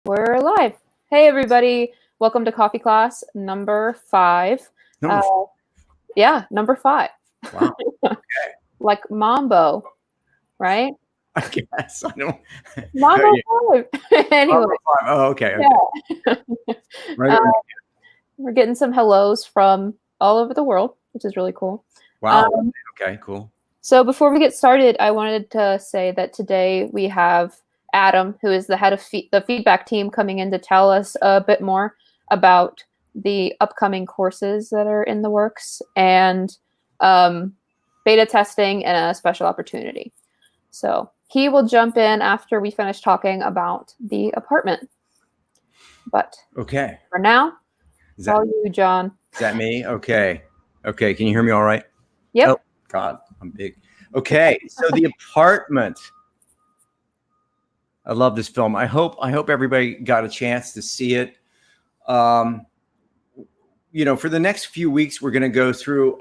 We're live. Hey, everybody. Welcome to Coffee Class number 5. Number Yeah, number 5. Wow. Okay. Like Mambo, right? I guess. I don't. Mambo Yeah. 5. Anyway, Number 5. Oh, okay. yeah. Right. We're getting some hellos from all over the world, which is really cool. Wow. Okay, cool. So before we get started, I wanted to say that today we have Adam, who is the head of the feedback team, coming in to tell us a bit more about the upcoming courses that are in the works and beta testing and a special opportunity. So he will jump in after we finish talking about the apartment. But okay, for now, is it's all you, John. Is that me? Okay. Okay. Can you hear me all right? Yep. Oh, God, I'm big. Okay. So The Apartment. I love this film. I hope everybody got a chance to see it. For the next few weeks, we're going to go through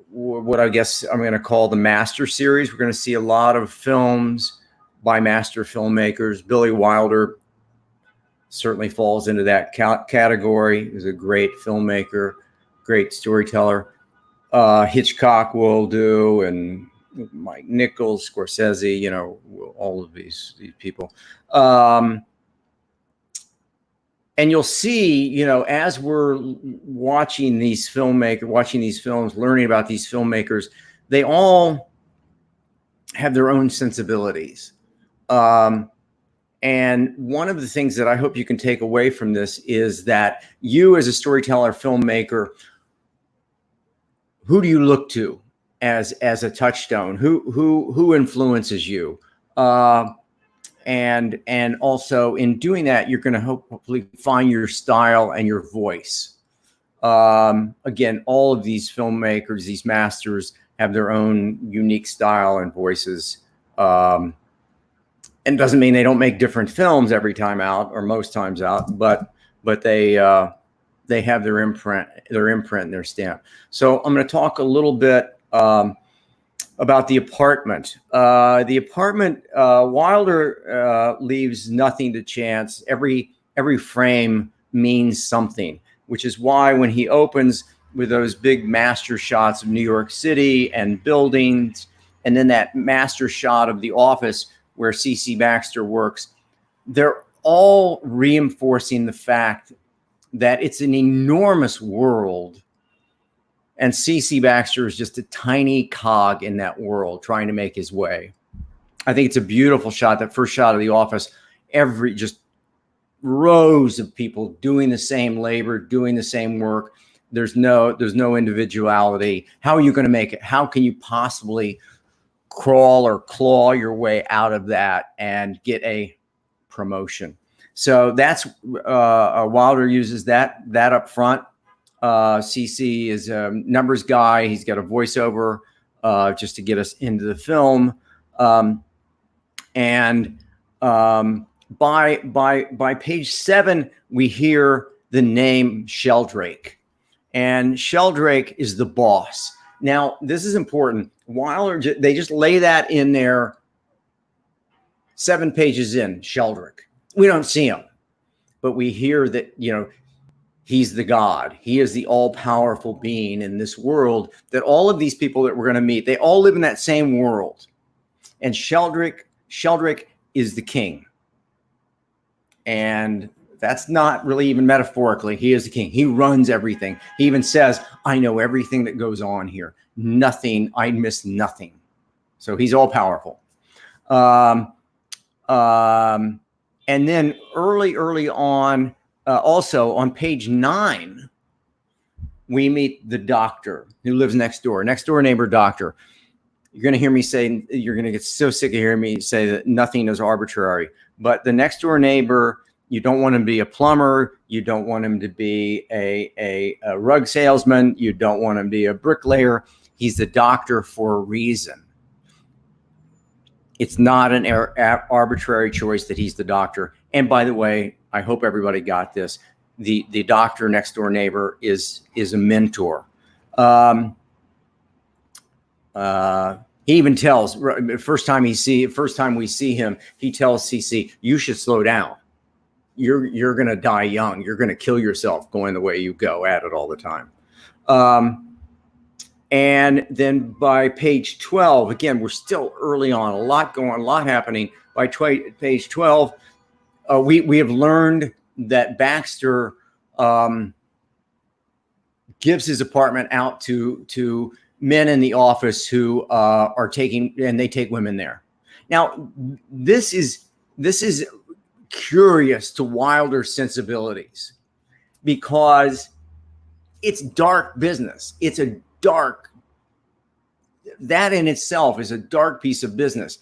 what I guess I'm going to call the Master Series. We're going to see a lot of films by master filmmakers. Billy Wilder certainly falls into that category. He's a great filmmaker, great storyteller. Hitchcock will do, and Mike Nichols, Scorsese, all of these people. And you'll see, as we're watching these films, learning about these filmmakers, they all have their own sensibilities. And one of the things that I hope you can take away from this is that you, as a storyteller, filmmaker, who do you look to as a touchstone? Who influences you? And also in doing that, you're going to hopefully find your style and your voice. Again, all of these filmmakers, these masters, have their own unique style and voices. And it doesn't mean they don't make different films every time out or most times out, but they have their imprint and their stamp. So I'm going to talk a little bit about The Apartment. The Apartment, Wilder leaves nothing to chance. Every frame means something, which is why when he opens with those big master shots of New York City and buildings, and then that master shot of the office where C.C. Baxter works, they're all reinforcing the fact that it's an enormous world. And C.C. Baxter is just a tiny cog in that world trying to make his way. I think it's a beautiful shot. That first shot of the office, just rows of people doing the same labor, doing the same work. There's no individuality. How are you going to make it? How can you possibly crawl or claw your way out of that and get a promotion? So that's Wilder uses that up front. CC is a numbers guy. He's got a voiceover just to get us into the film. By page 7, we hear the name Sheldrake. And Sheldrake is the boss. Now, this is important. Wilder, they just lay that in there 7 pages in, Sheldrake. We don't see him, but we hear that, he's the god. He is the all-powerful being in this world, that all of these people that we're going to meet, they all live in that same world. And Sheldrake is the king. And that's not really even metaphorically. He is the king. He runs everything. He even says, I know everything that goes on here. Nothing, I miss nothing. So he's all-powerful. And then early on, also on page 9, we meet the doctor who lives next door neighbor doctor. You're going to hear me say, you're going to get so sick of hearing me say that nothing is arbitrary. But the next door neighbor, you don't want him to be a plumber. You don't want him to be a rug salesman. You don't want him to be a bricklayer. He's the doctor for a reason. It's not an arbitrary choice that he's the doctor. And by the way, I hope everybody got this. The doctor, next door neighbor, is a mentor. He even tells, first time we see him, he tells CC, you should slow down. you're going to die young. You're going to kill yourself going the way you go at it all the time. And then by page 12, again, we're still early on, a lot going on, a lot happening. By page 12, we have learned that Baxter gives his apartment out to men in the office who are taking, and they take women there. Now, this is curious to Wilder's sensibilities because it's dark business. It's a dark, that in itself is a dark piece of business.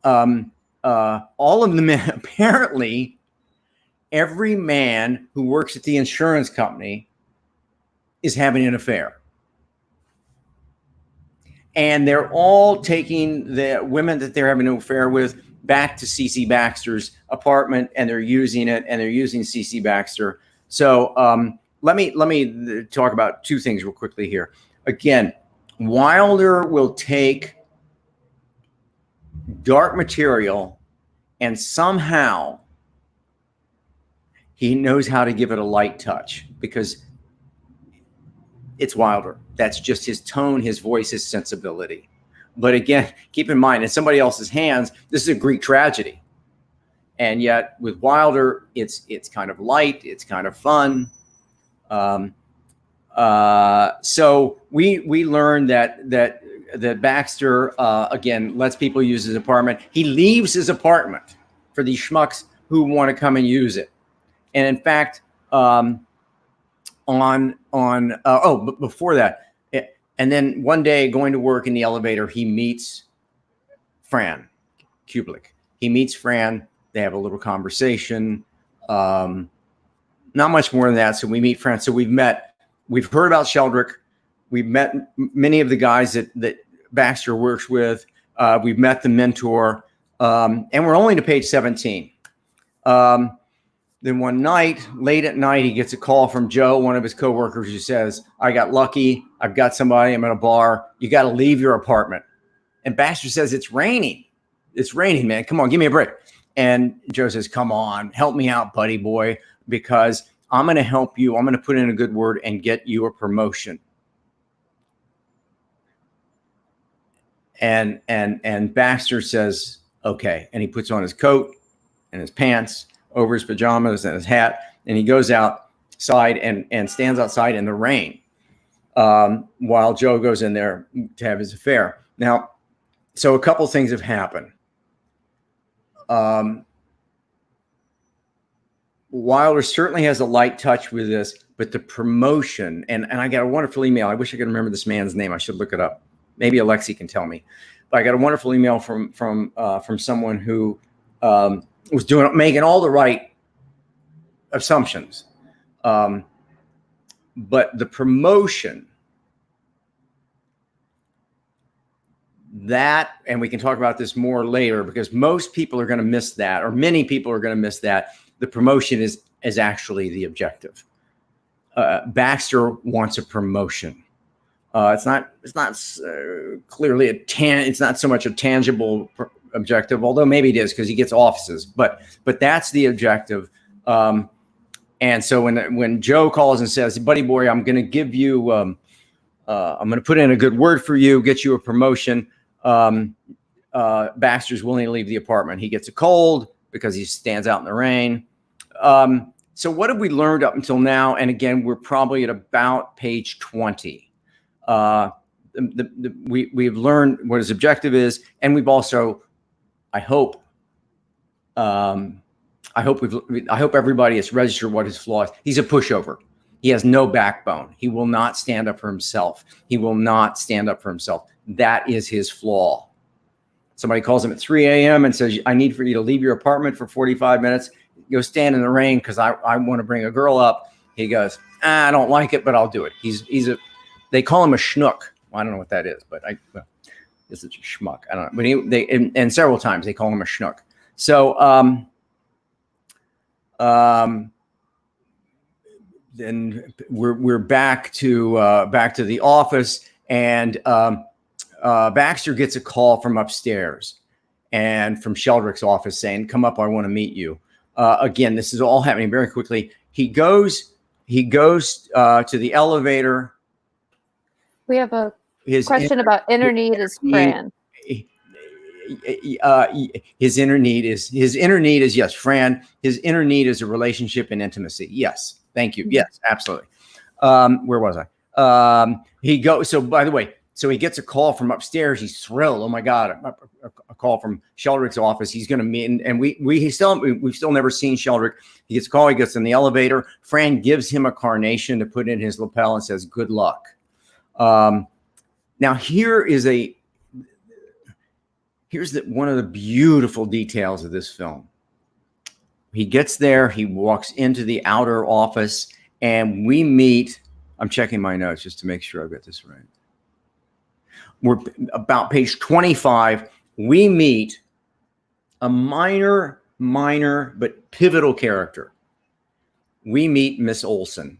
All of the men, apparently, every man who works at the insurance company is having an affair. And they're all taking the women that they're having an affair with back to C.C. Baxter's apartment, and they're using it, and they're using C.C. Baxter. So let me talk about two things real quickly here. Again, Wilder will take dark material and somehow he knows how to give it a light touch because it's Wilder. That's just his tone, his voice, his sensibility. But again, keep in mind, in somebody else's hands, this is a Greek tragedy. And yet with Wilder, it's kind of light, it's kind of fun. So we learned that Baxter, again, lets people use his apartment. He leaves his apartment for these schmucks who want to come and use it. And in fact, but before that, and then one day going to work in the elevator, he meets Fran Kublik. He meets Fran. They have a little conversation. Not much more than that. So we meet Fran. So we've heard about Sheldrick. We've met many of the guys that Baxter works with. We've met the mentor. And we're only to page 17. Then one night, late at night, he gets a call from Joe, one of his coworkers, who says, I got lucky. I've got somebody. I'm at a bar. You got to leave your apartment. And Baxter says, it's raining. It's raining, man. Come on, give me a break. And Joe says, come on, help me out, buddy boy, because I'm going to help you. I'm going to put in a good word and get you a promotion. And Baxter says, okay. And he puts on his coat and his pants over his pajamas and his hat, and he goes outside and stands outside in the rain while Joe goes in there to have his affair. Now, so a couple things have happened. Wilder certainly has a light touch with this, but the promotion, and I got a wonderful email. I wish I could remember this man's name. I should look it up. Maybe Alexie can tell me. But I got a wonderful email from someone who was making all the right assumptions. But the promotion, that, and we can talk about this more later because most people are going to miss that, or many people are going to miss that. The promotion is actually the objective. Baxter wants a promotion. It's not clearly it's not so much a tangible objective, although maybe it is because he gets offices, but that's the objective. And so when Joe calls and says, buddy boy, I'm going to give you, I'm going to put in a good word for you, get you a promotion. Baxter's willing to leave the apartment. He gets a cold because he stands out in the rain. So what have we learned up until now? And again, we're probably at about page 20. We've learned what his objective is, and we've also, I hope everybody has registered what his flaw is. He's a pushover. He has no backbone. He will not stand up for himself. That is his flaw. Somebody calls him at 3 a.m. and says, I need for you to leave your apartment for 45 minutes. Go stand in the rain because I want to bring a girl up. He goes, I don't like it, but I'll do it. They call him a schnook. Well, I don't know what that is, but this is a schmuck. I don't know. But and several times they call him a schnook. So then we're back to the office, and Baxter gets a call from upstairs and from Sheldrick's office saying, come up, I want to meet you. Again, this is all happening very quickly. He goes to the elevator. We have a question about inner need is Fran. His inner need is yes, Fran. His inner need is a relationship and intimacy. Yes, thank you. Yes, absolutely. Where was I? So by the way, so he gets a call from upstairs. He's thrilled. Oh my God, a call from Sheldrick's office. He's going to meet, and we've still never seen Sheldrick. He gets a call. He gets in the elevator. Fran gives him a carnation to put in his lapel and says, "Good luck." Now here's one of the beautiful details of this film. He gets there. He walks into the outer office, and we meet. I'm checking my notes just to make sure I've got this right. We're about page 25. We meet a minor but pivotal character. We meet Miss Olson,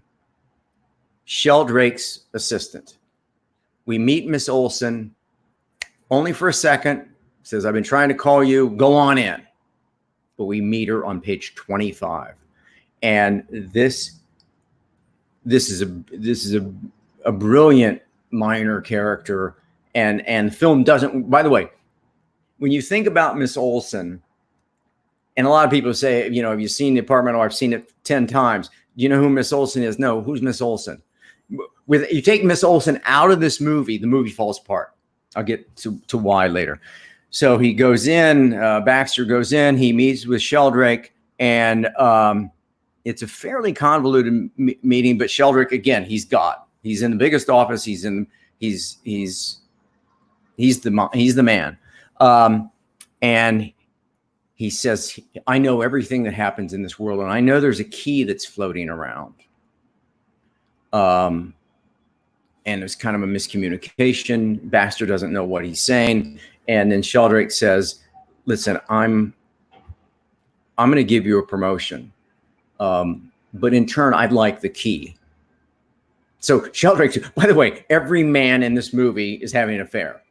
Sheldrake's assistant. We meet Miss Olson only for a second. Says, "I've been trying to call you. Go on in." But we meet her on page 25, and this is a brilliant minor character. And the film doesn't, by the way, when you think about Miss Olson, and a lot of people say, you know, have you seen The Apartment? Or I've seen it 10 times. Do you know who Miss Olson is? No, who's Miss Olson? You take Miss Olson out of this movie, the movie falls apart. I'll get to why later. So he goes in, Baxter goes in, he meets with Sheldrake, and it's a fairly convoluted meeting, but Sheldrake, again, he's in the biggest office. He's the man. And he says, "I know everything that happens in this world, and I know there's a key that's floating around." And it's kind of a miscommunication. Baxter doesn't know what he's saying. And then Sheldrake says, "Listen, I'm going to give you a promotion. But in turn, I'd like the key." So Sheldrake, by the way, every man in this movie is having an affair.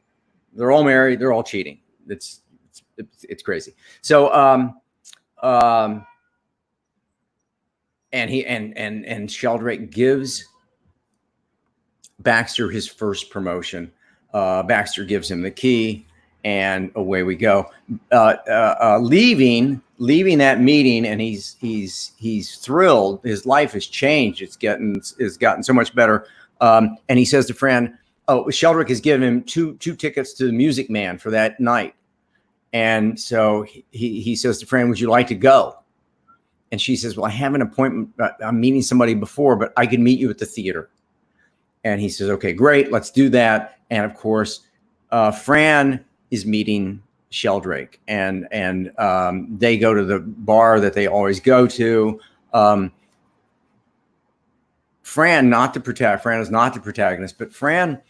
They're all married. They're all cheating. It's crazy. So, and Sheldrake gives Baxter his first promotion. Baxter gives him the key, and away we go. Leaving that meeting, and he's thrilled. His life has changed. It's gotten so much better. And he says to Fran, "Oh, Sheldrake has given him two tickets to the Music Man for that night." And so he says to Fran, "Would you like to go?" And she says, "Well, I have an appointment. I'm meeting somebody before, but I can meet you at the theater." And he says, "Okay, great. Let's do that." And of course, Fran is meeting Sheldrake, and they go to the bar that they always go to. Fran is not the protagonist, but Fran,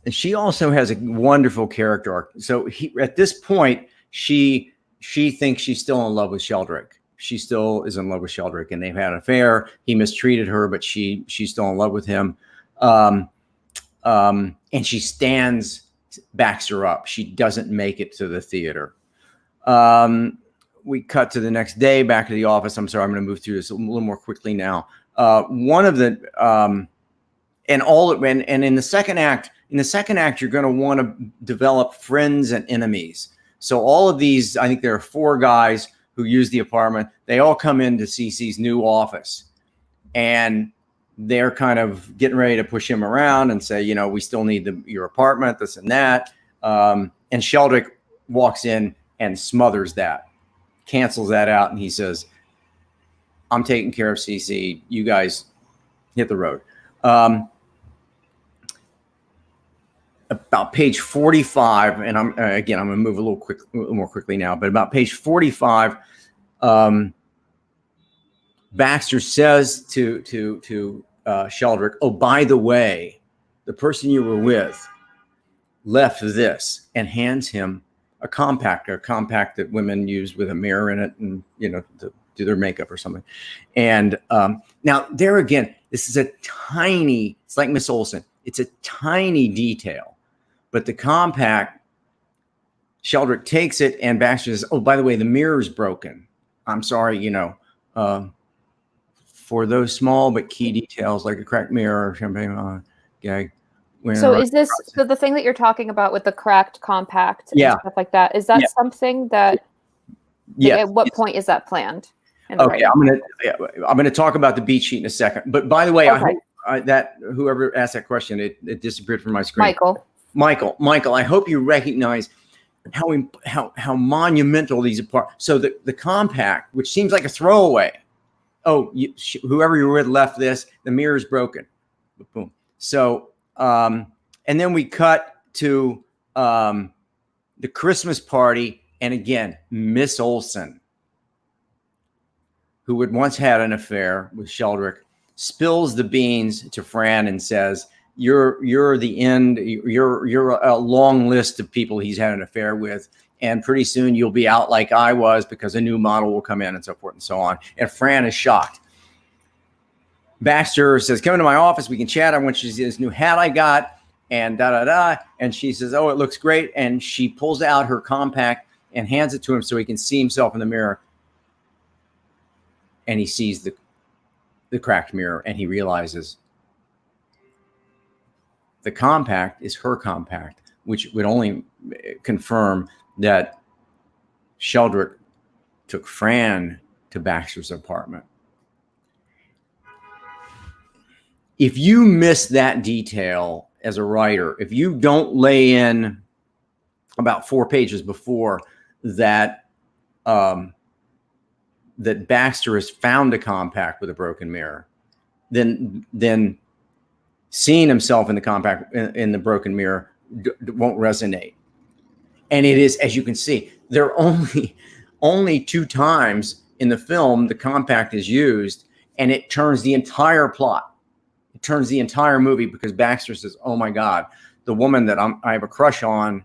she also has a wonderful character arc. So at this point, she thinks she's still in love with Sheldrake. She still is in love with Sheldrake, and they've had an affair. He mistreated her, but she's still in love with him. And she stands Baxter up. She doesn't make it to the theater. We cut to the next day, back to the office. I'm sorry, I'm going to move through this a little more quickly now. One of the and in the second act, you're going to want to develop friends and enemies. So all of these, I think there are 4 guys who use the apartment. They all come into CC's new office, and they're kind of getting ready to push him around and say, you know, we still need your apartment, this and that. And Sheldrake walks in and smothers that, cancels that out. And he says, "I'm taking care of CC. You guys hit the road." About page 45, and I'm going to move a little more quickly now, but about page 45, Baxter says to Sheldrake, "Oh, by the way, the person you were with left this," and hands him a compact that women use with a mirror in it, and to do their makeup or something. And now there again, this is it's like Miss Olson. It's a tiny detail, but the compact, Sheldrake takes it, and Baxter says, "Oh, by the way, the mirror's broken. I'm sorry, you know, for those small but key details like a cracked mirror or champagne gag. So is this so the thing that you're talking about with the cracked compact and stuff like that? Is that something that? Yeah. At what point is that planned? Okay, I'm gonna talk about the beat sheet in a second. But by the way, I hope that whoever asked that question, it disappeared from my screen. Michael, I hope you recognize how monumental these are. So the compact, which seems like a throwaway. Oh, whoever you're with left this. The mirror's broken. Boom. So and then we cut to the Christmas party, and again, Miss Olsen, who had once had an affair with Sheldrick, spills the beans to Fran and says, "You're the end. You're a long list of people he's had an affair with, and pretty soon you'll be out like I was because a new model will come in and so forth and so on." And Fran is shocked. Baxter says, "Come into my office. We can chat. I want you to see this new hat I got." And and she says, "Oh, it looks great." And she pulls out her compact and hands it to him so he can see himself in the mirror. And he sees the cracked mirror, and he realizes the compact is her compact, which would only confirm that Sheldrick took Fran to Baxter's apartment. If you miss that detail as a writer, if you don't lay in about 4 pages before that, that Baxter has found a compact with a broken mirror, then seeing himself in the compact in the broken mirror won't resonate. And it is, as you can see, there are only 2 times in the film the compact is used, and it turns the entire plot. It turns the entire movie because Baxter says, "Oh my God, the woman that I have a crush on,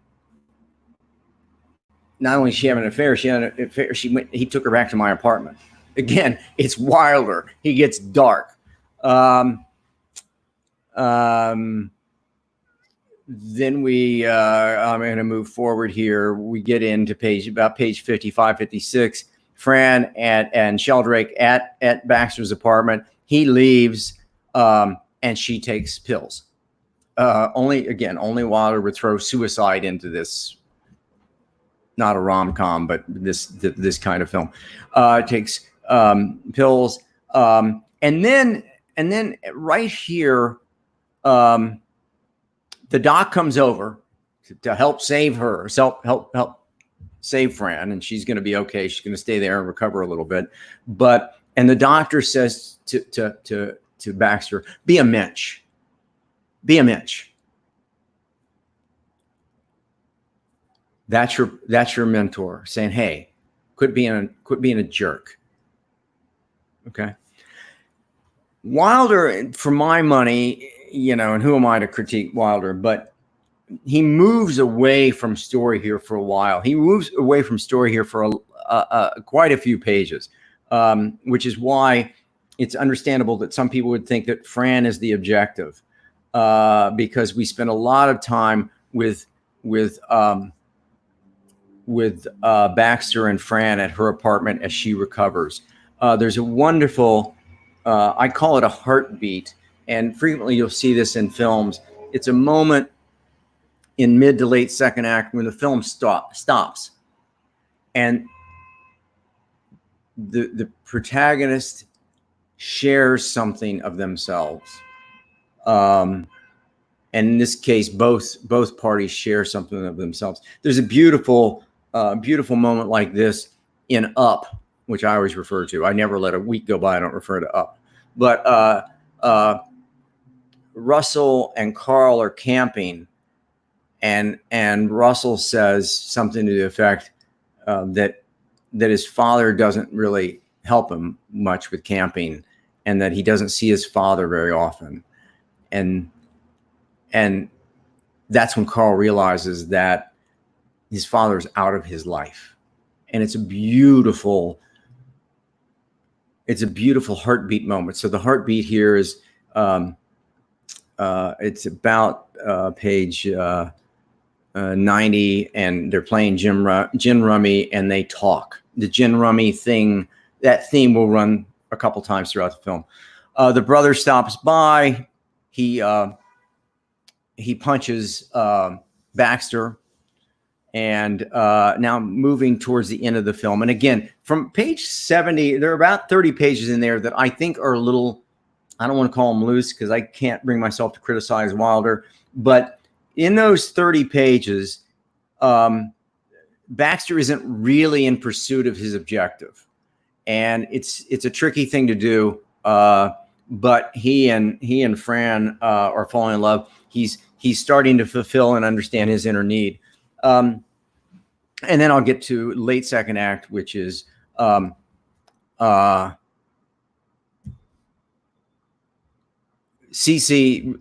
not only did she have an affair, she had an affair. He took her back to my apartment." Again, it's Wilder. He gets dark. Then we, I'm going to move forward here. We get into page 55, 56. Fran and Sheldrick at Baxter's apartment. He leaves, and she takes pills. Only Wilder would throw suicide into this. Not a rom-com, but this kind of film. Takes pills, and then right here, the doc comes over to help save her, help save Fran, and she's going to be okay. She's going to stay there and recover a little bit. And the doctor says to Baxter, "Be a mensch. Be a mensch." That's your mentor saying, "Hey, quit being a jerk." Okay. Wilder, for my money, you know, and who am I to critique Wilder, but he moves away from story here for a while. He moves away from story here for quite a few pages, which is why it's understandable that some people would think that Fran is the objective, because we spend a lot of time with Baxter and Fran at her apartment as she recovers. There's a wonderful, I call it a heartbeat, and frequently you'll see this in films. It's a moment in mid to late second act when the film stops, and the protagonist shares something of themselves. And in this case, both parties share something of themselves. There's a beautiful moment like this in Up, which I always refer to. I never let a week go by I don't refer to Up. But Russell and Carl are camping, and Russell says something to the effect that his father doesn't really help him much with camping, and that he doesn't see his father very often. And that's when Carl realizes that his father is out of his life. And it's a beautiful heartbeat moment. So the heartbeat here is, it's about page 90, and they're playing gin rummy, and they talk. the gin rummy thing, that theme will run a couple times throughout the film. The brother stops by. He punches Baxter. And now moving towards the end of the film. And again, from page 70, there are about 30 pages in there that I think are a little, I don't want to call them loose because I can't bring myself to criticize Wilder. But in those 30 pages, Baxter isn't really in pursuit of his objective. And it's a tricky thing to do. But he and Fran are falling in love. He's starting to fulfill and understand his inner need. And then I'll get to late second act, which is Cece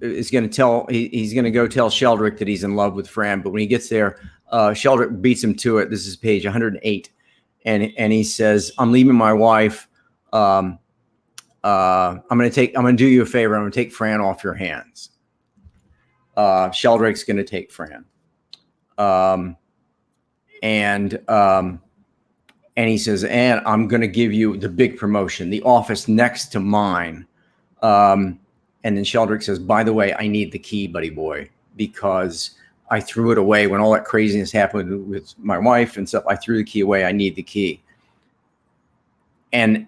is going to tell, he's going to go tell Sheldrick that he's in love with Fran. But when he gets there, Sheldrick beats him to it. This is page 108. And he says, I'm leaving my wife. I'm going to do you a favor. I'm going to take Fran off your hands. Sheldrick's going to take Fran. And he says, and I'm going to give you the big promotion, the office next to mine. And then Sheldrick says, by the way, I need the key, buddy boy, because I threw it away when all that craziness happened with my wife and stuff. I threw the key away. I need the key. And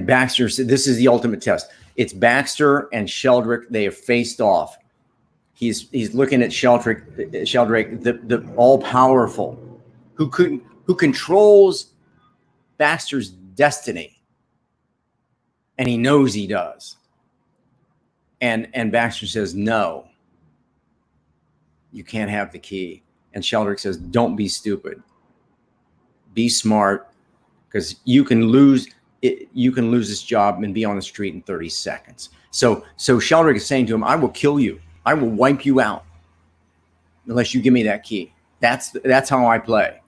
Baxter said, this is the ultimate test. It's Baxter and Sheldrick. They have faced off. He's looking at Sheldrick, the all-powerful, who controls Baxter's destiny, and he knows he does. And Baxter says, no, you can't have the key. And Sheldrick says, don't be stupid. Be smart, because you can lose this job and be on the street in 30 seconds. So Sheldrick is saying to him, I will kill you. I will wipe you out unless you give me that key. That's how I play.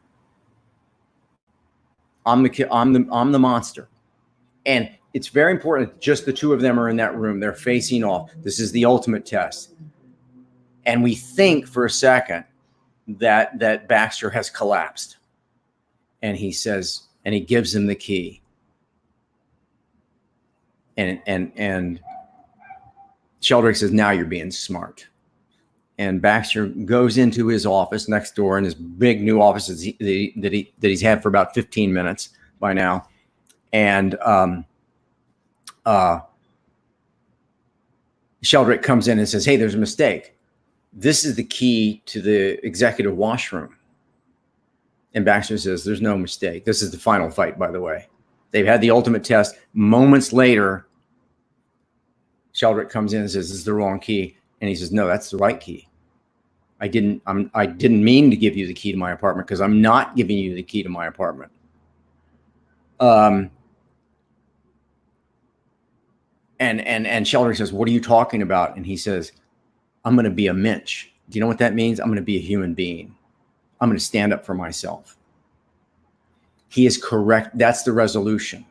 I'm the monster. And it's very important. Just the two of them are in that room. They're facing off. This is the ultimate test. And we think for a second that Baxter has collapsed. And he says, and he gives him the key. And Sheldrick says, now you're being smart. And Baxter goes into his office next door in his big new office that he's had for about 15 minutes by now. And Sheldrick comes in and says, hey, there's a mistake. This is the key to the executive washroom. And Baxter says, there's no mistake. This is the final fight, by the way. They've had the ultimate test. Moments later, Sheldrick comes in and says, this is the wrong key. And he says, no, that's the right key. I didn't mean to give you the key to my apartment, because I'm not giving you the key to my apartment. And Sheldrick says, what are you talking about? And he says, I'm going to be a mensch. Do you know what that means? I'm going to be a human being. I'm going to stand up for myself. He is correct. That's the resolution.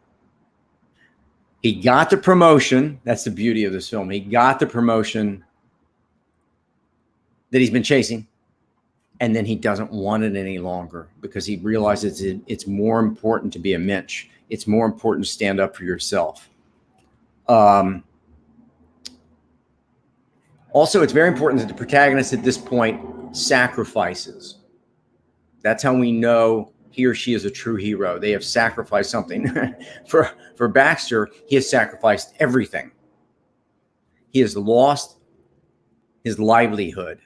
He got the promotion. That's the beauty of this film. He got the promotion that he's been chasing, and then he doesn't want it any longer because he realizes it's more important to be a mensch. It's more important to stand up for yourself. Also, it's very important that the protagonist at this point sacrifices. That's how we know he or she is a true hero. They have sacrificed something. For Baxter, he has sacrificed everything. He has lost his livelihood.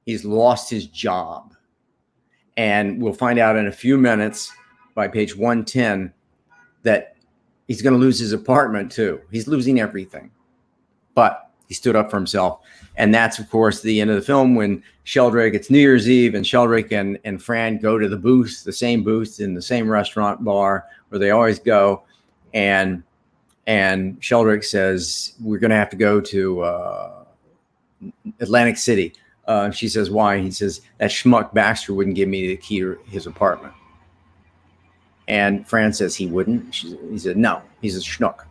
He's lost his job. And we'll find out in a few minutes by page 110 that he's going to lose his apartment too. He's losing everything. But he stood up for himself. And that's, of course, the end of the film when Sheldrick, it's New Year's Eve, and Sheldrick and Fran go to the booth, the same booth in the same restaurant bar where they always go. And Sheldrick says, we're going to have to go to Atlantic City. She says, why? He says, that schmuck Baxter wouldn't give me the key to his apartment. And Fran says he wouldn't. He said, no, he's a schnook.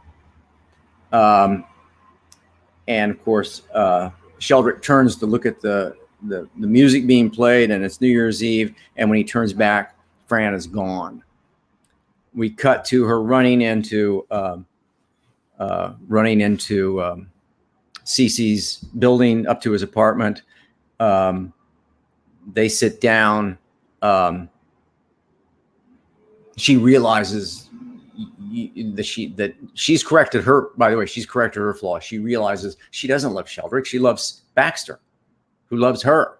And of course, Sheldrick turns to look at the music being played, and it's New Year's Eve. And when he turns back, Fran is gone. We cut to her running into Cece's building up to his apartment. They sit down. She realizes that she's corrected her. By the way, she's corrected her flaw. She realizes she doesn't love Sheldrick. She loves Baxter, who loves her.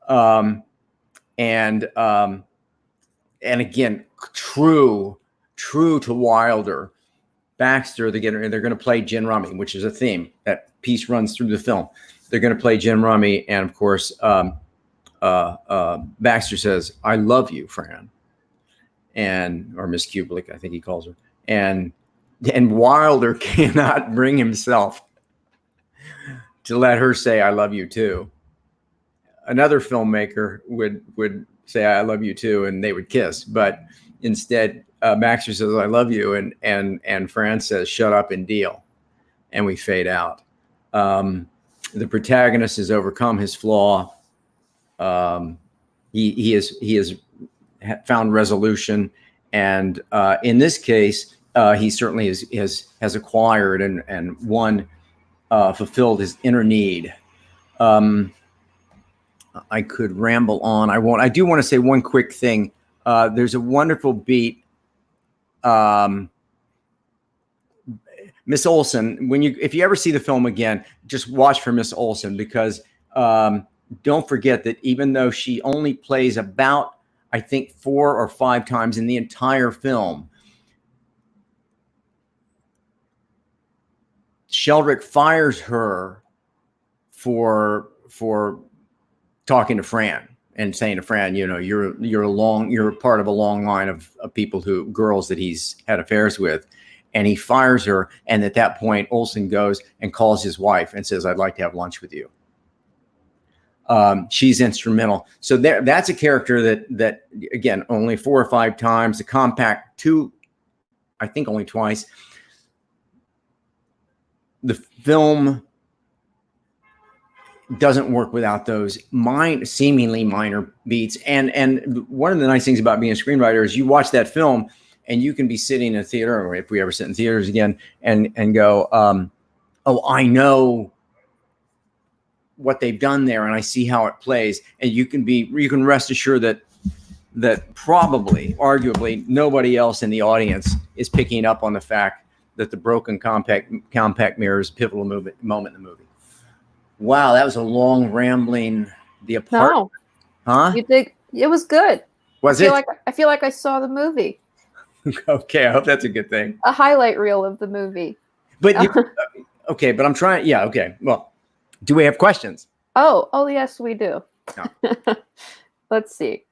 And again, true to Wilder, Baxter, they're going to play gin rummy, which is a theme. That piece runs through the film. They're going to play gin rummy, and of course, Baxter says, "I love you, Fran," or Miss Kubelik, I think he calls her, and Wilder cannot bring himself to let her say, "I love you too." Another filmmaker would say, "I love you too," and they would kiss, but instead, Baxter says, "I love you," and Fran says, "Shut up and deal," and we fade out. The protagonist has overcome his flaw. He has found resolution, and in this case, he certainly has acquired and fulfilled his inner need. I could ramble on. I won't. I do want to say one quick thing. There's a wonderful beat. Miss Olsen, if you ever see the film again, just watch for Miss Olsen, because don't forget that even though she only plays about, I think, 4 or 5 times in the entire film, Sheldrick fires her for talking to Fran and saying to Fran, you're part of a long line of girls that he's had affairs with. And he fires her. And at that point, Olsen goes and calls his wife and says, "I'd like to have lunch with you." She's instrumental. So that's a character that again, only 4 or 5 times. The compact 2, I think only twice. The film doesn't work without those seemingly minor beats. And one of the nice things about being a screenwriter is you watch that film and you can be sitting in a theater, or if we ever sit in theaters again, and go, "Oh, I know what they've done there, and I see how it plays." And you can rest assured that probably, arguably, nobody else in the audience is picking up on the fact that the broken compact mirror is a pivotal moment in the movie. Wow, that was a long rambling. The apartment, huh? You think it was good? Was it? I feel like I saw the movie. Okay, I hope that's a good thing. A highlight reel of the movie. But okay, but I'm trying. Yeah, okay. Well, do we have questions? Oh, yes, we do. No. Let's see.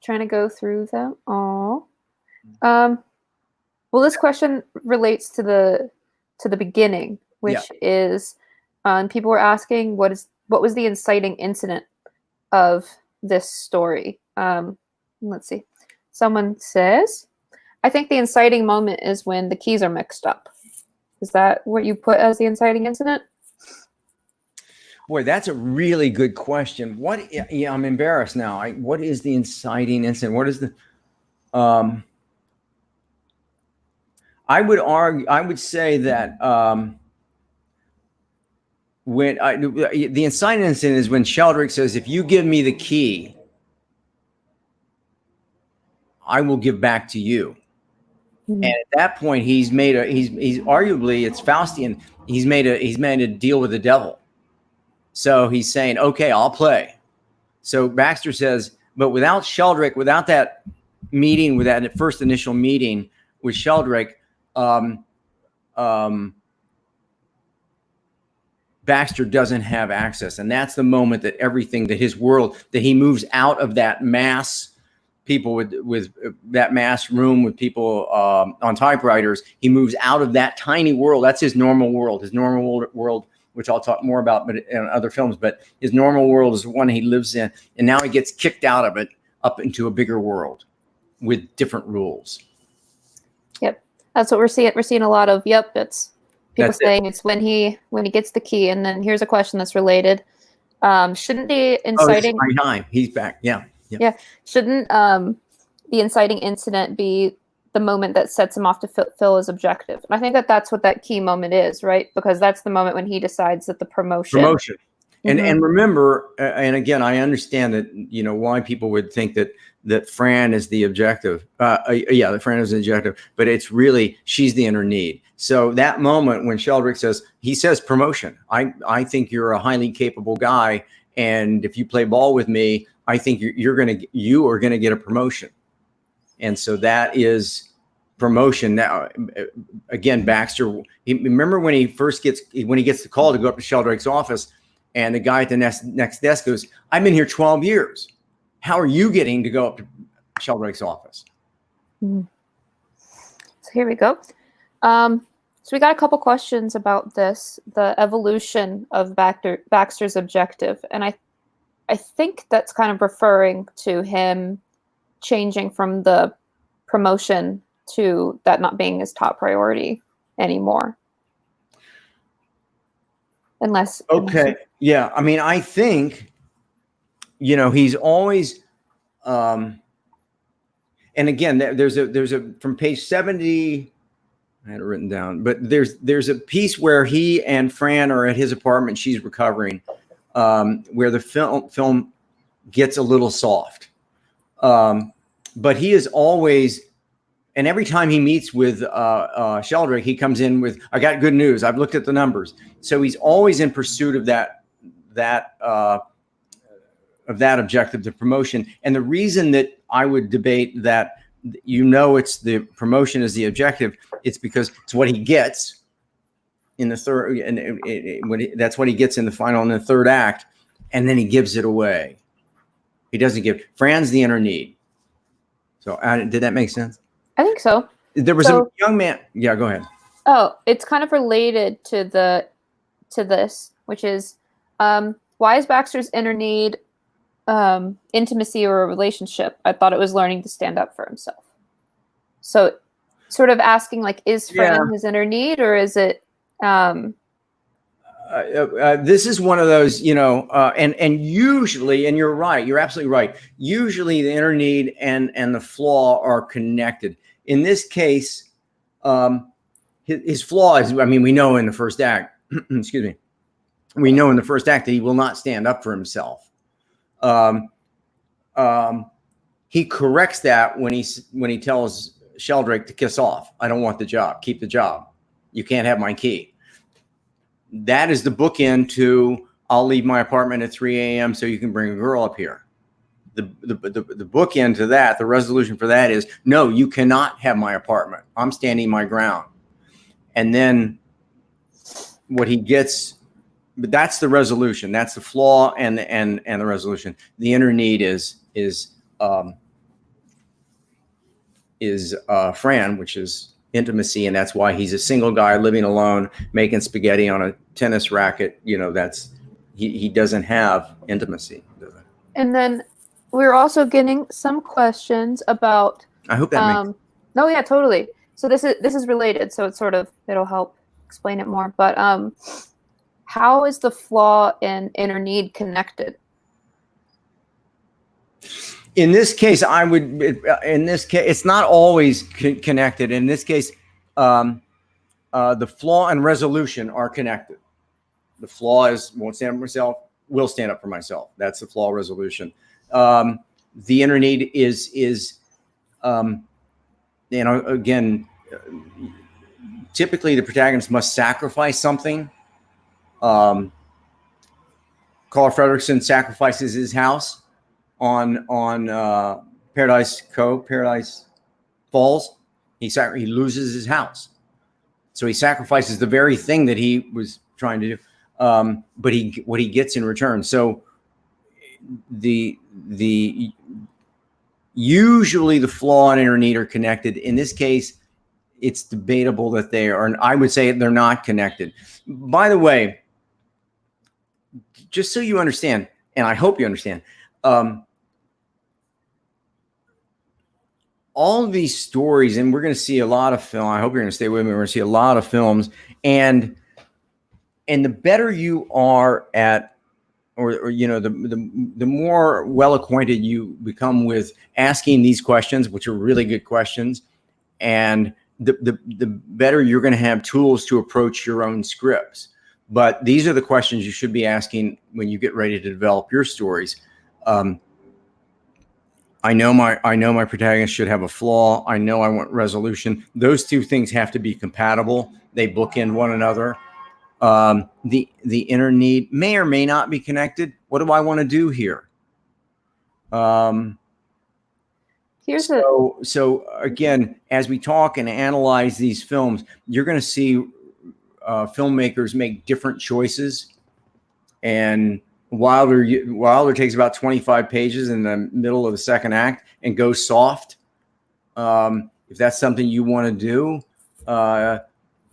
Trying to go through them all. Well, this question relates to the beginning, which is people were asking what was the inciting incident of this story. Let's see. Someone says, "I think the inciting moment is when the keys are mixed up." Is that what you put as the inciting incident? Boy, that's a really good question. I'm embarrassed now. What is the inciting incident? What is the? I would say that the inciting incident is when Sheldrick says, "If you give me the key, I will give back to you." Mm-hmm. And at that point, he's arguably, it's Faustian. He's made a deal with the devil. So he's saying, "Okay, I'll play." So Baxter says, but without Sheldrick, without that meeting, with that first initial meeting with Sheldrick, Baxter doesn't have access. And that's the moment that his world, that he moves out of that mass people with that mass room with people on typewriters. He moves out of that tiny world. That's his normal world. His normal world, which I'll talk more about, but in other films. But his normal world is the one he lives in, and now he gets kicked out of it up into a bigger world with different rules. Yep, that's what we're seeing. We're seeing a lot of. Yep, it's people saying it's when he gets the key. And then here's a question that's related. Shouldn't the inciting? Oh, he's back. Yeah. Yeah. Shouldn't the inciting incident be the moment that sets him off to fulfill his objective. And I think that that's what that key moment is, right? Because that's the moment when he decides that the promotion. And remember, and again, I understand that, why people would think that Fran is the objective. Yeah, that Fran is the objective, but it's really, she's the inner need. So that moment when Sheldrick says promotion, I think you're a highly capable guy, and if you play ball with me, I think you are gonna get a promotion. And so that is promotion. Now, again, Baxter, remember when he gets the call to go up to Sheldrick's office, and the guy at the next desk goes, "I've been here 12 years. How are you getting to go up to Sheldrick's office?" So here we go. So we got a couple questions about this, the evolution of Baxter's objective. And I think that's kind of referring to him changing from the promotion to that not being his top priority anymore. Unless. Yeah. I mean, I think, he's always, and again, there's a, from page 70, I had it written down, but there's a piece where he and Fran are at his apartment. She's recovering, where the film gets a little soft. But he is always, and every time he meets with Sheldrick, he comes in with, "I got good news. I've looked at the numbers." So he's always in pursuit of that objective, the promotion. And the reason that I would debate that, it's the promotion is the objective, it's because it's what he gets in the third, and that's what he gets in the final, in the third act, and then he gives it away. He doesn't give. Fran's the inner need. So did that make sense? I think so. There was a young man. Yeah, go ahead. Oh, it's kind of related to this, which is why is Baxter's inner need intimacy or a relationship? I thought it was learning to stand up for himself. So sort of asking, like, is Fran his inner need, or is it this is one of those, and usually, and you're right, you're absolutely right. Usually the inner need and the flaw are connected. In this case, his flaw is, we know in the first act, excuse me, we know in the first act that he will not stand up for himself. He corrects that when he tells Sheldrick to kiss off. "I don't want the job. Keep the job. You can't have my key." That is the bookend to, "I'll leave my apartment at 3 a.m. so you can bring a girl up here." The bookend to that, the resolution for that is, "No, you cannot have my apartment. I'm standing my ground." And then what he gets, but that's the resolution. That's the flaw and the resolution. The inner need is Fran, which is intimacy, and that's why he's a single guy living alone, making spaghetti on a tennis racket. That's he doesn't have intimacy. And then we're also getting some questions about. I hope that makes. No, yeah, totally. So this is related. So it'll help explain it more. But how is the flaw and inner need connected? In this case, it's not always connected. In this case, the flaw and resolution are connected. The flaw is won't stand up for myself, will stand up for myself. That's the flaw resolution. The inner need is again, typically the protagonist must sacrifice something. Carl Fredrickson sacrifices his house on Paradise Falls. He loses his house, so he sacrifices the very thing that he was trying to do. But what he gets in return. So usually the flaw and inner need are connected. In this case, it's debatable that they are, and I would say they're not connected. By the way, just so you understand, and I hope you understand, all of these stories, and we're going to see a lot of film. I hope you're going to stay with me. We're going to see a lot of films, and the better you are at or you know, the more well acquainted you become with asking these questions, which are really good questions, and the better you're going to have tools to approach your own scripts. But these are the questions you should be asking when you get ready to develop your stories. I know my protagonist should have a flaw. I know I want resolution. Those two things have to be compatible. They bookend one another. The inner need may or may not be connected. What do I want to do here? So again, as we talk and analyze these films, you're going to see filmmakers make different choices. And Wilder takes about 25 pages in the middle of the second act and goes soft. If that's something you want to do,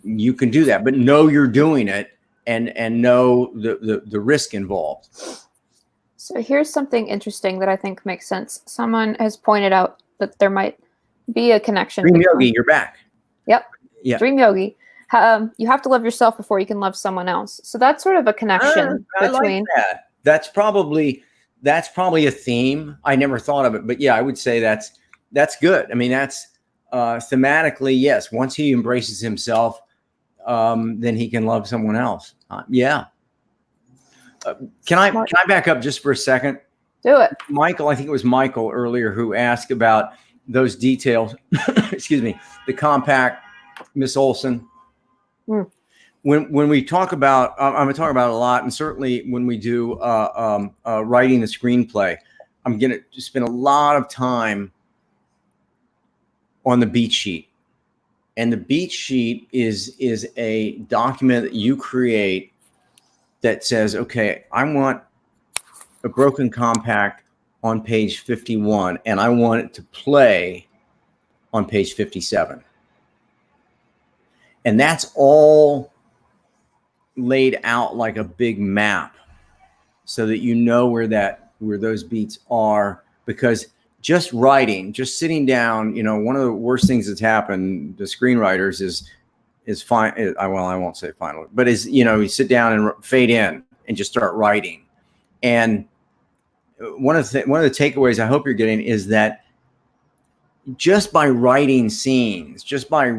you can do that, but know you're doing it and know the risk involved. So here's something interesting that I think makes sense. Someone has pointed out that there might be a connection. Dream Yogi, you're back. Yep. Yeah. Dream Yogi. You have to love yourself before you can love someone else. So that's sort of a connection between. Like that. That's probably a theme. I never thought of it, but yeah, I would say that's good. I mean, that's thematically, yes. Once he embraces himself, then he can love someone else. Yeah. Can I back up just for a second? Do it. Michael, I think it was Michael earlier who asked about those details. Excuse me. The compact, Miss Olson. When we talk about, I'm going to talk about it a lot, and certainly when we do writing the screenplay, I'm going to spend a lot of time on the beat sheet. And the beat sheet is a document that you create that says, okay, I want a broken compact on page 51, and I want it to play on page 57. And that's all laid out like a big map so that you know where those beats are. Because just writing, just sitting down, you know, one of the worst things that's happened to screenwriters is fine. Well, I won't say final, but you know, you sit down and fade in and just start writing. And one of the takeaways I hope you're getting is that just by writing scenes, just by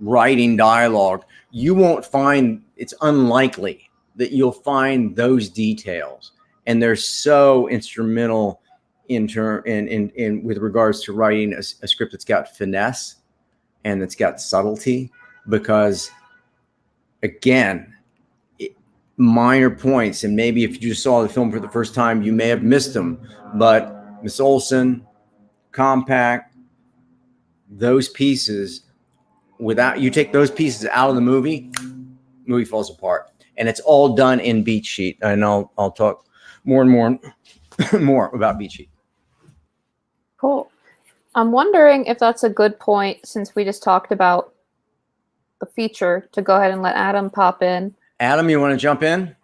writing dialogue, you won't find, it's unlikely that you'll find those details. And they're so instrumental in with regards to writing a script that's got finesse and that's got subtlety, because again, minor points, and maybe if you just saw the film for the first time, you may have missed them, but Miss Olson, compact, those pieces, without you take those pieces out of the movie falls apart. And it's all done in beat sheet. And I'll talk more and more about beat sheet. Cool. I'm wondering if that's a good point, since we just talked about the feature, to go ahead and let Adam pop in. Adam, you want to jump in?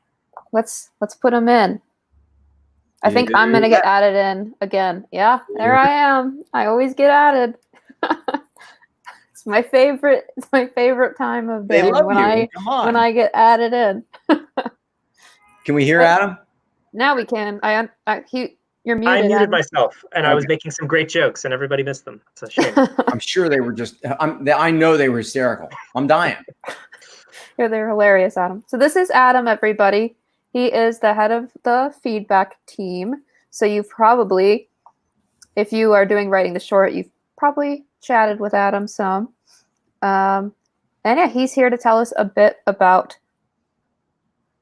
Let's put him in. I think I'm gonna get added in again. Yeah, there I am. I always get added. It's my favorite. It's my favorite time of day when I get added in. Can we hear Adam? Now we can. You're muted. I muted myself, and I was making some great jokes, and everybody missed them. It's a shame. I'm sure they were just. I know they were hysterical. I'm dying. Yeah, they're hilarious, Adam. So this is Adam, everybody. He is the head of the feedback team. So you've probably, if you are writing the short, you've probably chatted with Adam some. And yeah, he's here to tell us a bit about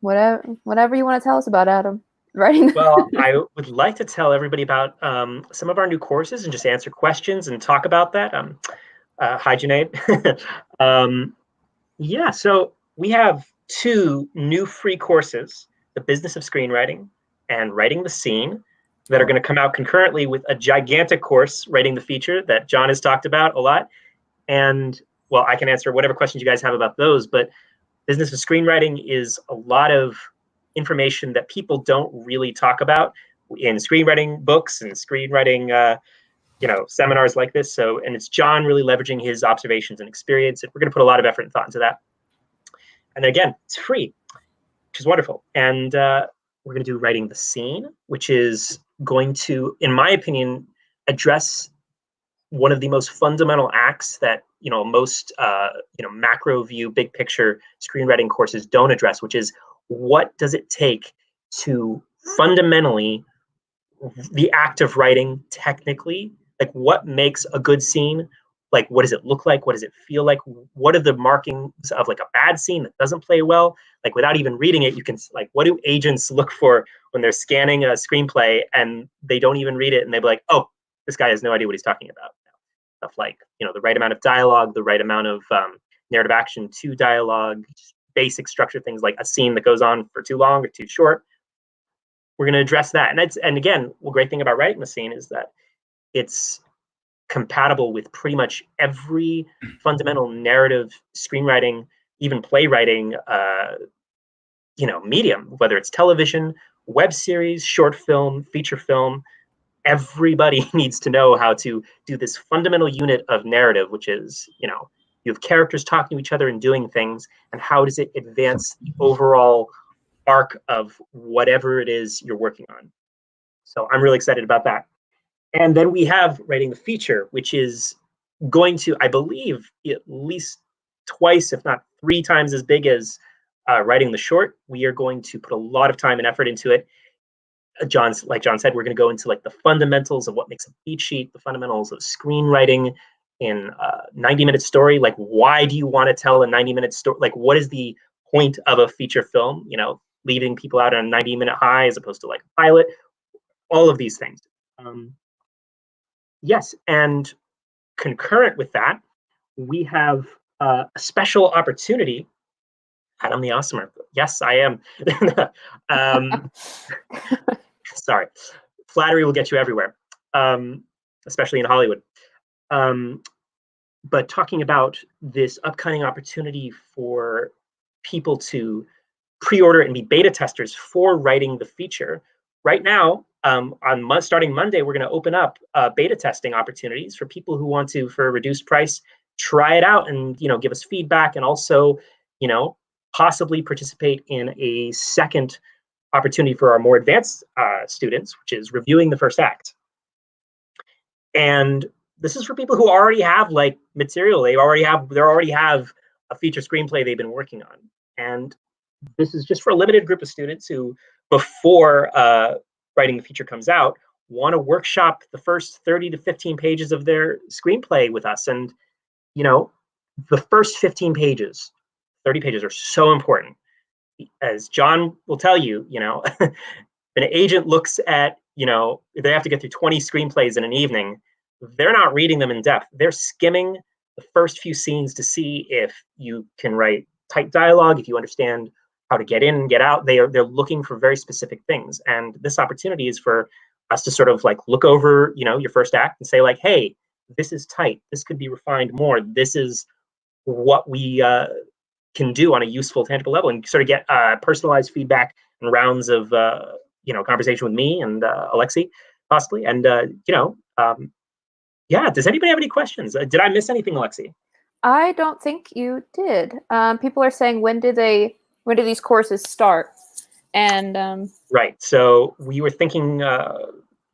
whatever you want to tell us about, Adam. Writing. Well, I would like to tell everybody about some of our new courses and just answer questions and talk about that. Hi, Junaid. Yeah, so we have 2 new free courses, The Business of Screenwriting and Writing the Scene, that are going to come out concurrently with a gigantic course, Writing the Feature, that John has talked about a lot. And, well, I can answer whatever questions you guys have about those, but Business of Screenwriting is a lot of information that people don't really talk about in screenwriting books and screenwriting seminars like this. So, and it's John really leveraging his observations and experience. And we're going to put a lot of effort and thought into that. And again, it's free, which is wonderful. And we're going to do writing the scene, which is going to, in my opinion, address one of the most fundamental acts that most macro view, big picture screenwriting courses don't address, which is what does it take to fundamentally the act of writing technically, like what makes a good scene, like what does it look like, what does it feel like, what are the markings of like a bad scene that doesn't play well, like without even reading it, you can like, what do agents look for when they're scanning a screenplay and they don't even read it and they're like, oh, this guy has no idea what he's talking about. Stuff like the right amount of dialogue, the right amount of narrative action to dialogue, basic structure things like a scene that goes on for too long or too short. We're going to address that. And again, the great thing about writing the scene is that it's compatible with pretty much every fundamental narrative, screenwriting, even playwriting, medium, whether it's television, web series, short film, feature film. Everybody needs to know how to do this fundamental unit of narrative, which is, you have characters talking to each other and doing things, and how does it advance the overall arc of whatever it is you're working on. So I'm really excited about that. And then we have writing the feature, which is going to, I believe, at least twice, if not 3 times as big as writing the short. We are going to put a lot of time and effort into it. Like John said, we're going to go into like the fundamentals of what makes a beat sheet, the fundamentals of screenwriting in a 90-minute story. Like, why do you want to tell a 90-minute story? Like, what is the point of a feature film? Leaving people out on a 90-minute high as opposed to like a pilot. All of these things. Yes, and concurrent with that, we have a special opportunity. Adam the Awesomer. Yes, I am. Sorry. Flattery will get you everywhere, especially in Hollywood. But talking about this upcoming opportunity for people to pre-order and be beta testers for writing the feature. Right now, starting Monday, we're going to open up beta testing opportunities for people who want to, for a reduced price, try it out and give us feedback, and also possibly participate in a second opportunity for our more advanced students, which is reviewing the first act. And this is for people who already have like material. They already have a feature screenplay they've been working on. And this is just for a limited group of students who, before writing the feature comes out, want to workshop the first 30 to 15 pages of their screenplay with us. And, the first 15 pages, 30 pages are so important. As John will tell you, an agent looks at, they have to get through 20 screenplays in an evening. They're not reading them in depth. They're skimming the first few scenes to see if you can write tight dialogue, if you understand how to get in and get out. They're looking for very specific things. And this opportunity is for us to sort of like look over, your first act and say like, hey, this is tight. This could be refined more. This is what we can do on a useful, tangible level, and sort of get personalized feedback and rounds of, conversation with me and Alexie, possibly. And, yeah, does anybody have any questions? Did I miss anything, Alexie? I don't think you did. People are saying, when do these courses start? And right. So we were thinking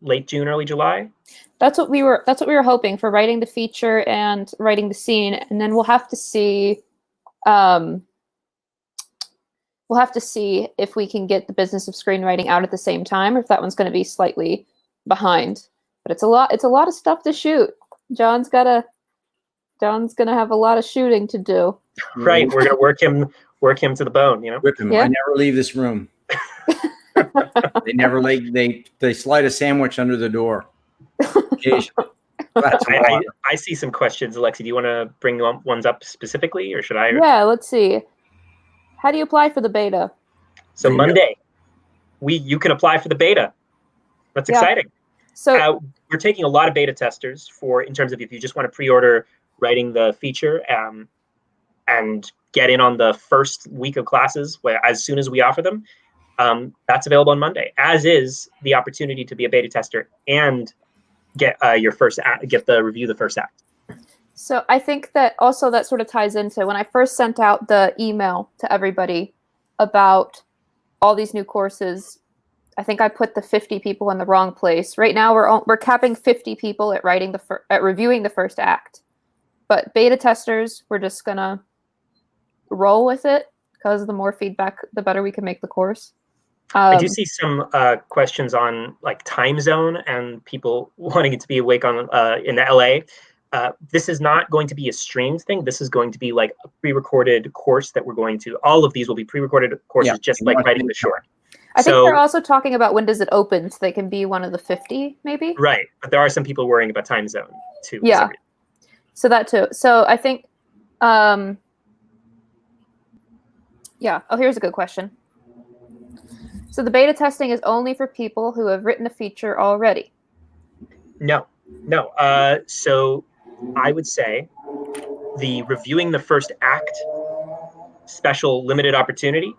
late June, early July. That's what we were hoping for, writing the feature and writing the scene, and then we'll have to see. We'll have to see if we can get the business of screenwriting out at the same time, or if that one's going to be slightly behind. But it's a lot of stuff to shoot. John's gonna have a lot of shooting to do. Right, we're gonna work him to the bone. Whip him. Yeah. I never leave this room. They slide a sandwich under the door. I see some questions, Alexie. Do you want to bring ones up specifically, or should I? Yeah, let's see. How do you apply for the beta? So Monday, you can apply for the beta. That's exciting. So we're taking a lot of beta testers in terms of if you just want to pre-order writing the feature and get in on the first week of classes as soon as we offer them. That's available on Monday, as is the opportunity to be a beta tester and get review the first act. So I think that also that sort of ties into when I first sent out the email to everybody about all these new courses. I think I put the 50 people in the wrong place. Right now we're capping 50 people at reviewing the first act. But beta testers, we're just gonna roll with it because the more feedback, the better we can make the course. I do see some questions on like time zone and people wanting it to be awake on in LA. This is not going to be a streamed thing. This is going to be like a pre-recorded course that we're going to. All of these will be pre-recorded courses, just like writing the short. I think they're also talking about when does it open, so they can be one of the 50, maybe. Right, but there are some people worrying about time zone too. Yeah. So that too. So I think, yeah. Oh, here's a good question. So the beta testing is only for people who have written a feature already. No. So I would say the reviewing the first act special limited opportunity,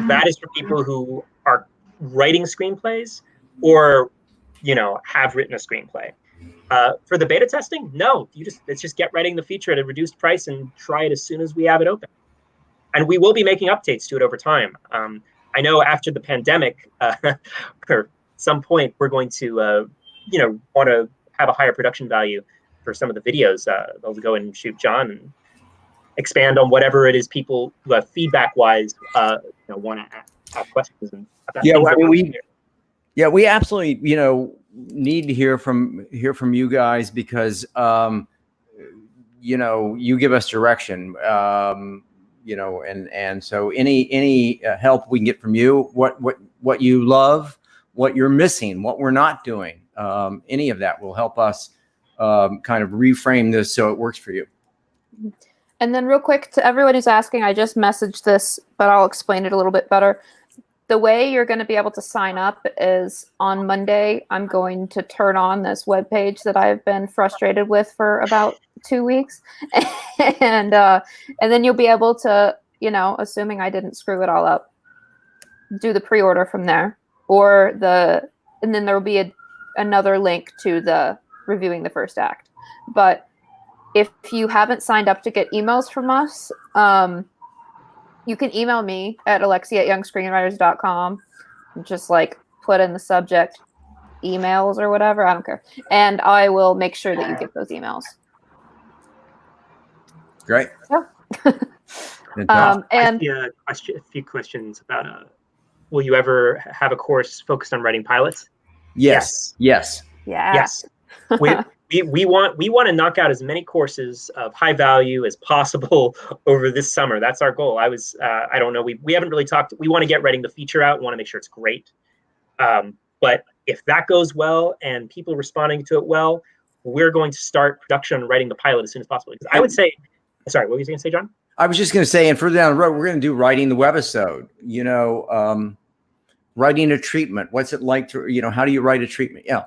that is for people who are writing screenplays or, have written a screenplay. For the beta testing, no, let's just get writing the feature at a reduced price and try it as soon as we have it open. And we will be making updates to it over time. I know after the pandemic, or some point, we're going to, want to have a higher production value for some of the videos. They'll go and shoot John and expand on whatever it is people feedback-wise want to ask questions. And we absolutely need to hear from you guys because you give us direction. And so any help we can get from you, what you love, what you're missing, what we're not doing, any of that will help us kind of reframe this so it works for you. And then real quick to everyone who's asking, I just messaged this, but I'll explain it a little bit better. The way you're going to be able to sign up is on Monday. I'm going to turn on this webpage that I've been frustrated with for about 2 weeks. And then you'll be able to, assuming I didn't screw it all up, do the pre-order from there. And then there will be another link to the reviewing the first act. But if you haven't signed up to get emails from us, you can email me at alexie@youngscreenwriters.com. Just put in the subject emails or whatever. I don't care. And I will make sure that you get those emails. Great. Yeah. And I see a few questions about will you ever have a course focused on writing pilots? Yes. We want to knock out as many courses of high value as possible over this summer. That's our goal. I don't know. We haven't really talked. We want to get writing the feature out. We want to make sure it's great. But if that goes well and people responding to it well, we're going to start production on writing the pilot as soon as possible. Because I would say, sorry, what were you going to say, John? I was just going to say, and further down the road, we're going to do writing the webisode. Writing a treatment. What's it like to, how do you write a treatment? Yeah.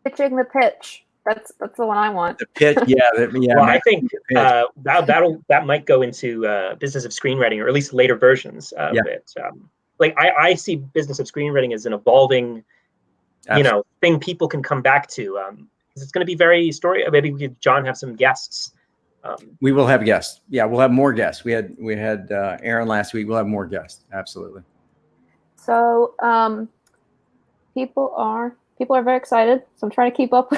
Pitching the pitch. That's the one I want. The pitch, yeah. Well, I think that might go into business of screenwriting, or at least later versions of it. I see business of screenwriting as an evolving, thing people can come back to. It's going to be very story. Maybe we could, John, have some guests. We will have guests. Yeah, we'll have more guests. We had Aaron last week. We'll have more guests. Absolutely. So people are very excited. So I'm trying to keep up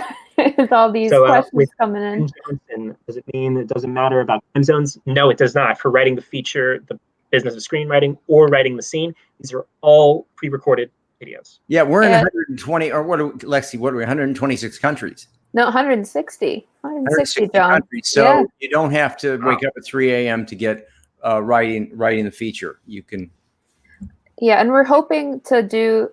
with all these questions coming in. Johnson, does it mean it doesn't matter about time zones? No, it does not. For writing the feature, the business of screenwriting, or writing the scene, these are all pre-recorded videos. Yeah, we're in 120, or Lexi, what are we, 126 countries? No, 160. 160, John. Countries. So you don't have to wake up at 3 a.m. to get writing the feature. You can. Yeah, and we're hoping to do,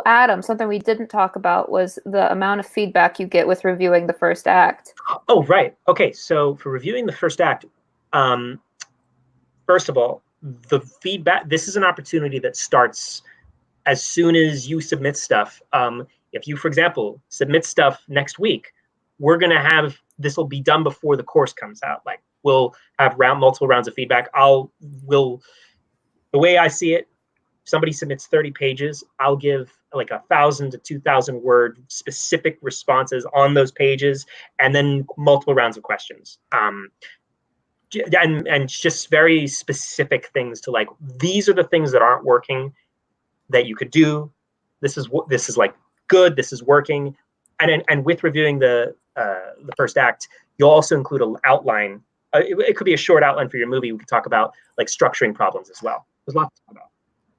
Adam, something we didn't talk about was the amount of feedback you get with reviewing the first act. Oh, right. Okay, so for reviewing the first act, first of all, the feedback, this is an opportunity that starts as soon as you submit stuff. If you, for example, submit stuff next week, we're going to have, this will be done before the course comes out. We'll have multiple rounds of feedback. The way I see it, somebody submits 30 pages, I'll give 1,000 to 2,000 word specific responses on those pages, and then multiple rounds of questions. And just very specific things to these are the things that aren't working. that you could do. This is like good. This is working. And with reviewing the first act, you'll also include an outline. It could be a short outline for your movie. We could talk about like structuring problems as well. There's lots to talk about.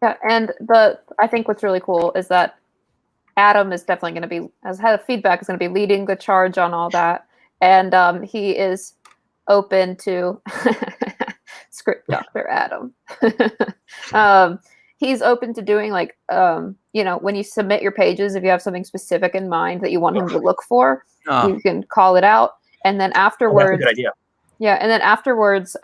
Yeah, and I think what's really cool is that Adam is definitely going to be, as head of feedback, is going to be leading the charge on all that, and he is open to script Dr. Adam. He's open to doing like, when you submit your pages, if you have something specific in mind that you want him to look for, you can call it out, and then afterwards, that's a good idea. Yeah, and then afterwards,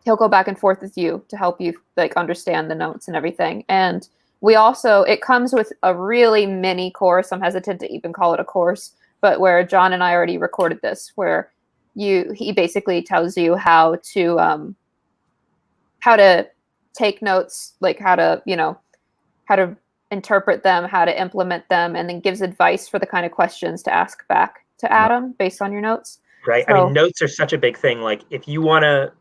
he'll go back and forth with you to help you like understand the notes and everything. And we also, it comes with a really mini course. I'm hesitant to even call it a course, but where John and I already recorded this, where he basically tells you how to take notes, like how to interpret them, how to implement them, and then gives advice for the kind of questions to ask back to Adam based on your notes. Right. So, I mean, notes are such a big thing. Like if you want to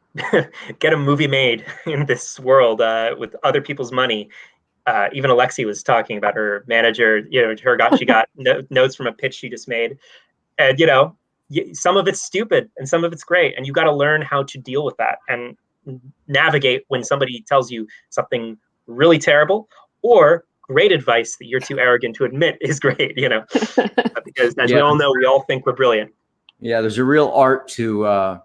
get a movie made in this world with other people's money, even Alexie was talking about her manager, she got notes from a pitch she just made. And, some of it's stupid and some of it's great. And you got to learn how to deal with that and navigate when somebody tells you something really terrible or great advice that you're too arrogant to admit is great, because as we all know, we all think we're brilliant. Yeah, there's a real art to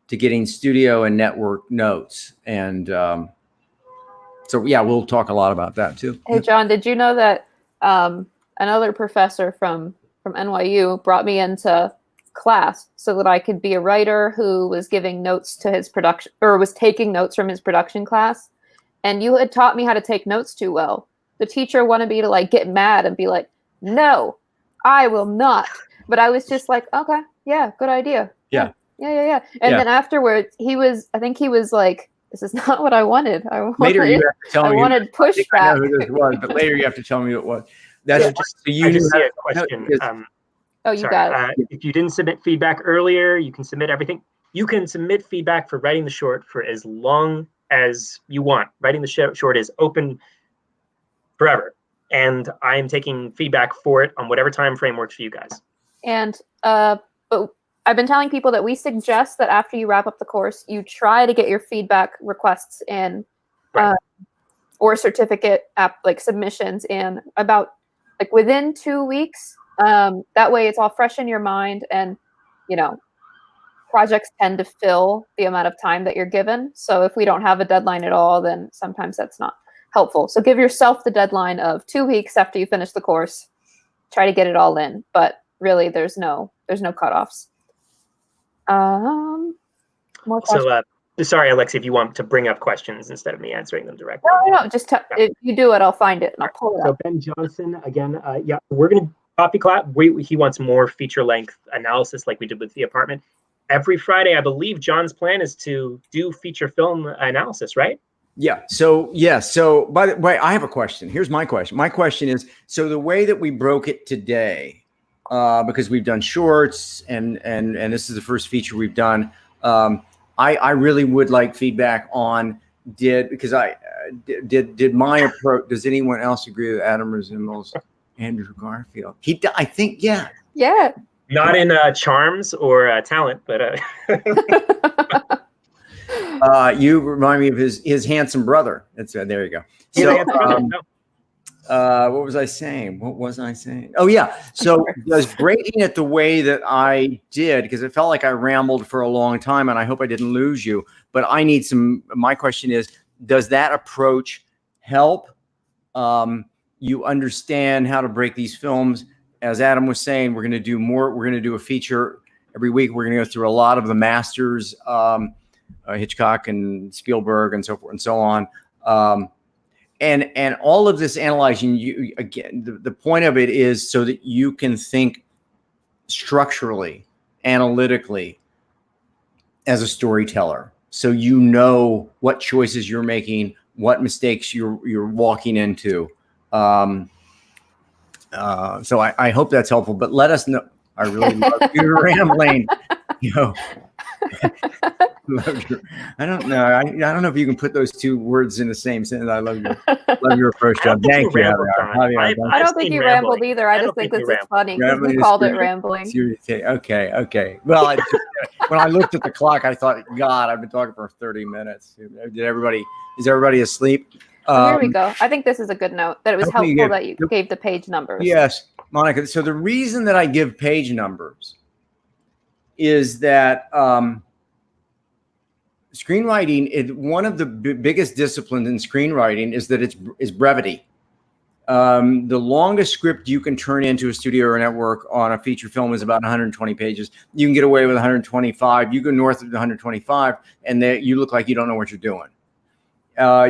getting studio and network notes. And so, yeah, we'll talk a lot about that too. Hey, John, did you know that another professor from NYU brought me into class so that I could be a writer who was giving notes to his production, or was taking notes from his production class? And you had taught me how to take notes too well. The teacher wanted me to like get mad and be like, no, I will not. But I was just like, okay, yeah, good idea. Yeah. And then afterwards, I think he was like, this is not what I wanted. Later you have to tell me. I wanted pushback. I know who this was, but later you have to tell me what it was. That's just so you I just see a question. Got it. If you didn't submit feedback earlier, you can submit everything. You can submit feedback for writing the short for as long as you want. Writing the short is open forever. And I am taking feedback for it on whatever time frame works for you guys. And but I've been telling people that we suggest that after you wrap up the course, you try to get your feedback requests in, or certificate submissions in about like within 2 weeks. That way it's all fresh in your mind, and projects tend to fill the amount of time that you're given. So if we don't have a deadline at all, then sometimes that's not helpful. So give yourself the deadline of 2 weeks after you finish the course. Try to get it all in, but really there's no cutoffs. More questions? So sorry, Alexie, if you want to bring up questions instead of me answering them directly. No, just if you do it, I'll find it and I'll pull it up. So Ben Johnson, again, we're going to copy collab. He wants more feature length analysis like we did with The Apartment. Every Friday, I believe John's plan is to do feature film analysis, right? Yeah. So by the way, I have a question. Here's my question. My question is, so the way that we broke it today, because we've done shorts and this is the first feature we've done. I really would like feedback on did my approach. Does anyone else agree that Adam resembles Andrew Garfield? I think, yeah. Yeah. Not in charms or talent, but you remind me of his handsome brother. That's there you go. So, what was I saying? Oh yeah. So does breaking it the way that I did, because it felt like I rambled for a long time, and I hope I didn't lose you. But I need my question is, does that approach help you understand how to break these films? As Adam was saying, we're going to do more. We're going to do a feature every week. We're going to go through a lot of the masters, Hitchcock and Spielberg and so forth and so on. And all of this analyzing, you again, the point of it is so that you can think structurally, analytically as a storyteller. So you know what choices you're making, what mistakes you're walking into. So I hope that's helpful, but let us know. I really love you rambling, I don't know. I don't know if you can put those two words in the same sentence. I love your approach, John. Thank you. I don't think you rambled either. I just think it's funny because we called it rambling. Okay. Well, when I looked at the clock, I thought, God, I've been talking for 30 minutes. Is everybody asleep? Here we go. I think this is a good note, that it was helpful that you gave the page numbers. Yes, Monica. So the reason that I give page numbers is that screenwriting, one of the biggest disciplines in screenwriting is that it's brevity. The longest script you can turn into a studio or network on a feature film is about 120 pages. You can get away with 125. You go north of 125, and you look like you don't know what you're doing.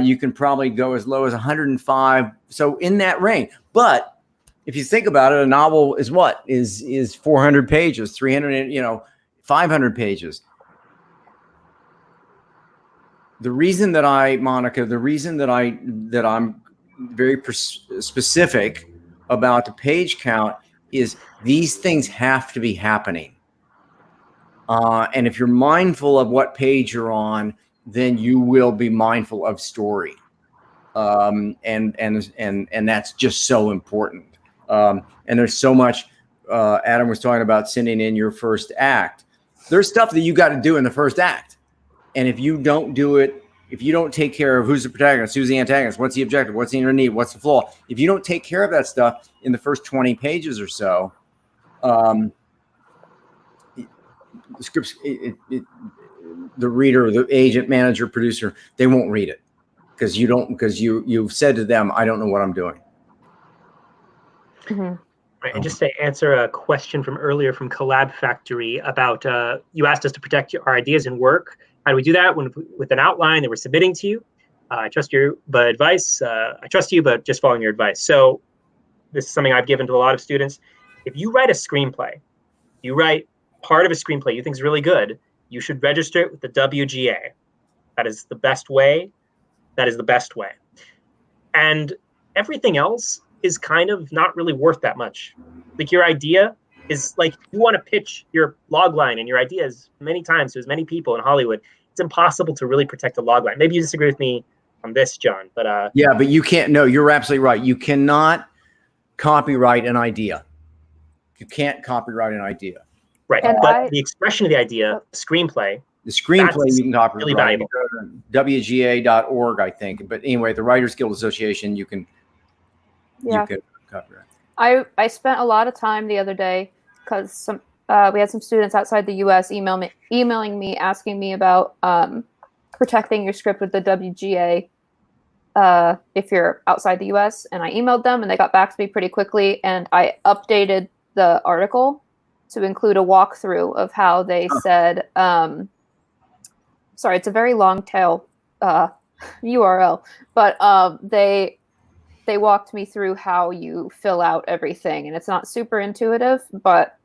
You can probably go as low as 105. So in that range. But if you think about it, a novel is what? Is 400 pages, 300, 500 pages. The reason that I'm very specific about the page count is these things have to be happening. And if you're mindful of what page you're on, then you will be mindful of story. And that's just so important. And there's so much, Adam was talking about sending in your first act. There's stuff that you got to do in the first act. And if you don't do it, if you don't take care of who's the protagonist, who's the antagonist, what's the objective, what's the inner need, what's the flaw, if you don't take care of that stuff in the first 20 pages or so, the scripts, the reader, the agent, manager, producer, they won't read it because you've said to them, I don't know what I'm doing. Mm-hmm. Right, and just to answer a question from earlier from Collab Factory about you asked us to protect our ideas and work. How do we do that with an outline that we're submitting to you? I trust you, but I trust you, but just following your advice. So this is something I've given to a lot of students. If you write a screenplay, you write part of a screenplay you think is really good, you should register it with the WGA. That is the best way. And everything else is kind of not really worth that much. Like your idea is like, you want to pitch your log line and your ideas many times to as many people in Hollywood. It's impossible to really protect a log line. Maybe you disagree with me on this, John, but yeah, but you can't. No, you're absolutely right. You cannot copyright an idea. You can't copyright an idea. Right, but the expression of the idea, screenplay. The screenplay you can copyright. Really valuable. WGA.org, I think. But anyway, the Writers Guild Association, you can copyright. I spent a lot of time the other day because we had some students outside the U.S. emailing me, asking me about protecting your script with the WGA if you're outside the U.S. And I emailed them, and they got back to me pretty quickly. And I updated the article to include a walkthrough of how they said, sorry, it's a very long tail URL, but they walked me through how you fill out everything, and it's not super intuitive, but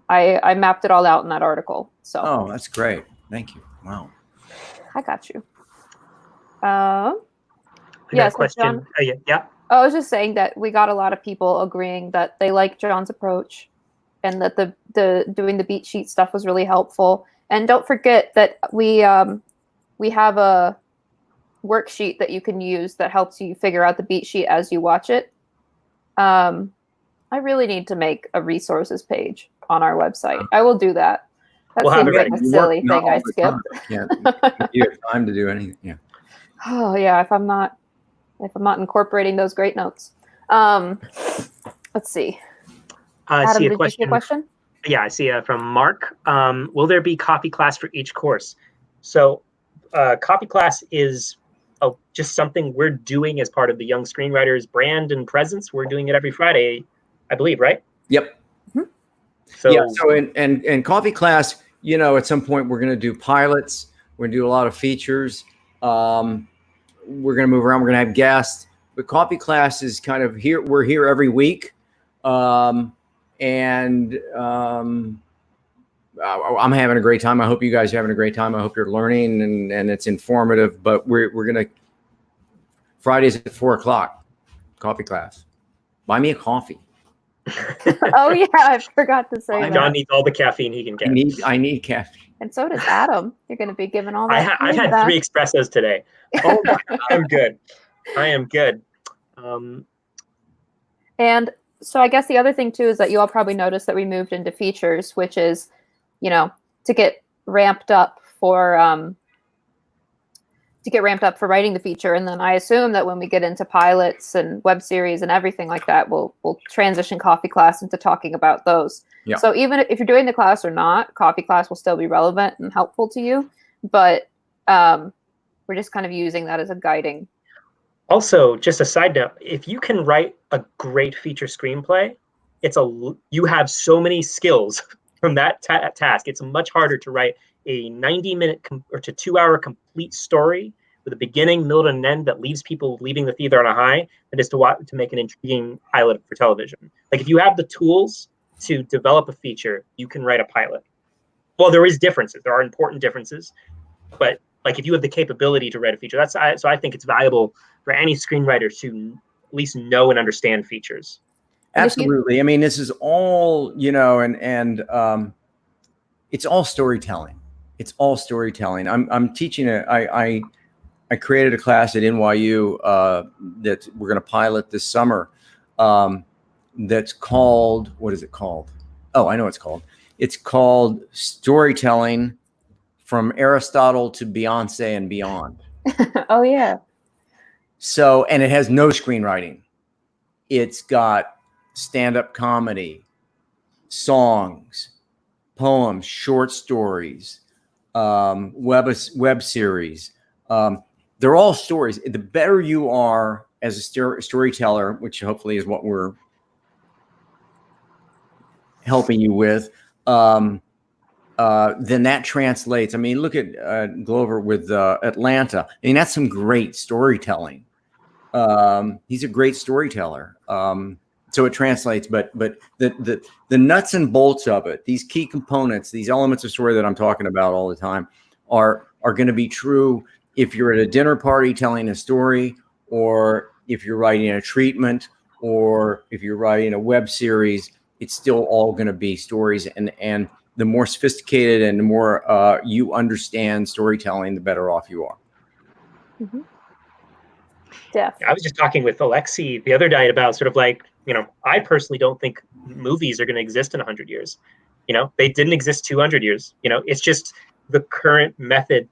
I mapped it all out in that article. So oh, that's great. Thank you. Wow. I got you. Yes, question. John, yeah. I was just saying that we got a lot of people agreeing that they like John's approach, and that the doing the beat sheet stuff was really helpful. And don't forget that we have a worksheet that you can use that helps you figure out the beat sheet as you watch it. I really need to make a resources page on our website. I will do that. That seems like a silly thing I skipped. You have time to do anything. Yeah. Oh yeah, if I'm not incorporating those great notes. Let's see. I see a question. You see a question? Yeah, I see from Mark. Will there be copy class for each course? So copy class is just something we're doing as part of the Young Screenwriters brand and presence. We're doing it every Friday, I believe, right? Yep. Mm-hmm. So yeah. So in coffee class, at some point we're going to do pilots. We're going to do a lot of features. We're going to move around. We're going to have guests. But coffee class is kind of here. We're here every week. I'm having a great time. I hope you guys are having a great time. I hope you're learning and it's informative. But we're gonna Fridays at 4:00 coffee class. Buy me a coffee. Oh yeah, I forgot to say that. John needs all the caffeine he can get. I need caffeine. And so does Adam. You're going to be giving all that. I've had 3 espressos today. Oh my, I'm good. I am good. And so I guess the other thing too is that you all probably noticed that we moved into features, which is, to get ramped up for writing the feature. And then I assume that when we get into pilots and web series and everything like that, we'll transition coffee class into talking about those. Yeah. So even if you're doing the class or not, coffee class will still be relevant and helpful to you. But we're just kind of using that as a guiding. Also, just a side note, if you can write a great feature screenplay, you have so many skills from that task. It's much harder to write a 90-minute or to 2-hour complete story with a beginning, middle, and end that leaves people leaving the theater on a high than is to make an intriguing pilot for television. Like if you have the tools to develop a feature, you can write a pilot. Well, there is differences. There are important differences, but like if you have the capability to write a feature, so I think it's valuable for any screenwriter to at least know and understand features. Absolutely. I mean, this is all, and it's all storytelling. It's all storytelling. I'm teaching I created a class at NYU that we're going to pilot this summer. That's called, what is it called? Oh, I know what it's called. It's called Storytelling from Aristotle to Beyonce and Beyond. Oh yeah. So, and it has no screenwriting. It's got stand-up comedy, songs, poems, short stories, web series. They're all stories. The better you are as a storyteller, which hopefully is what we're helping you with, then that translates. I mean, look at Glover with Atlanta. I mean, that's some great storytelling. He's a great storyteller. So it translates, but the nuts and bolts of it, these key components, these elements of story that I'm talking about all the time are going to be true if you're at a dinner party telling a story, or if you're writing a treatment, or if you're writing a web series. It's still all going to be stories, and the more sophisticated and the more you understand storytelling, the better off you are. Mm-hmm. Yeah. I was just talking with Alexie the other night about sort of like, I personally don't think movies are going to exist in 100 years. They didn't exist 200 years. It's just the current method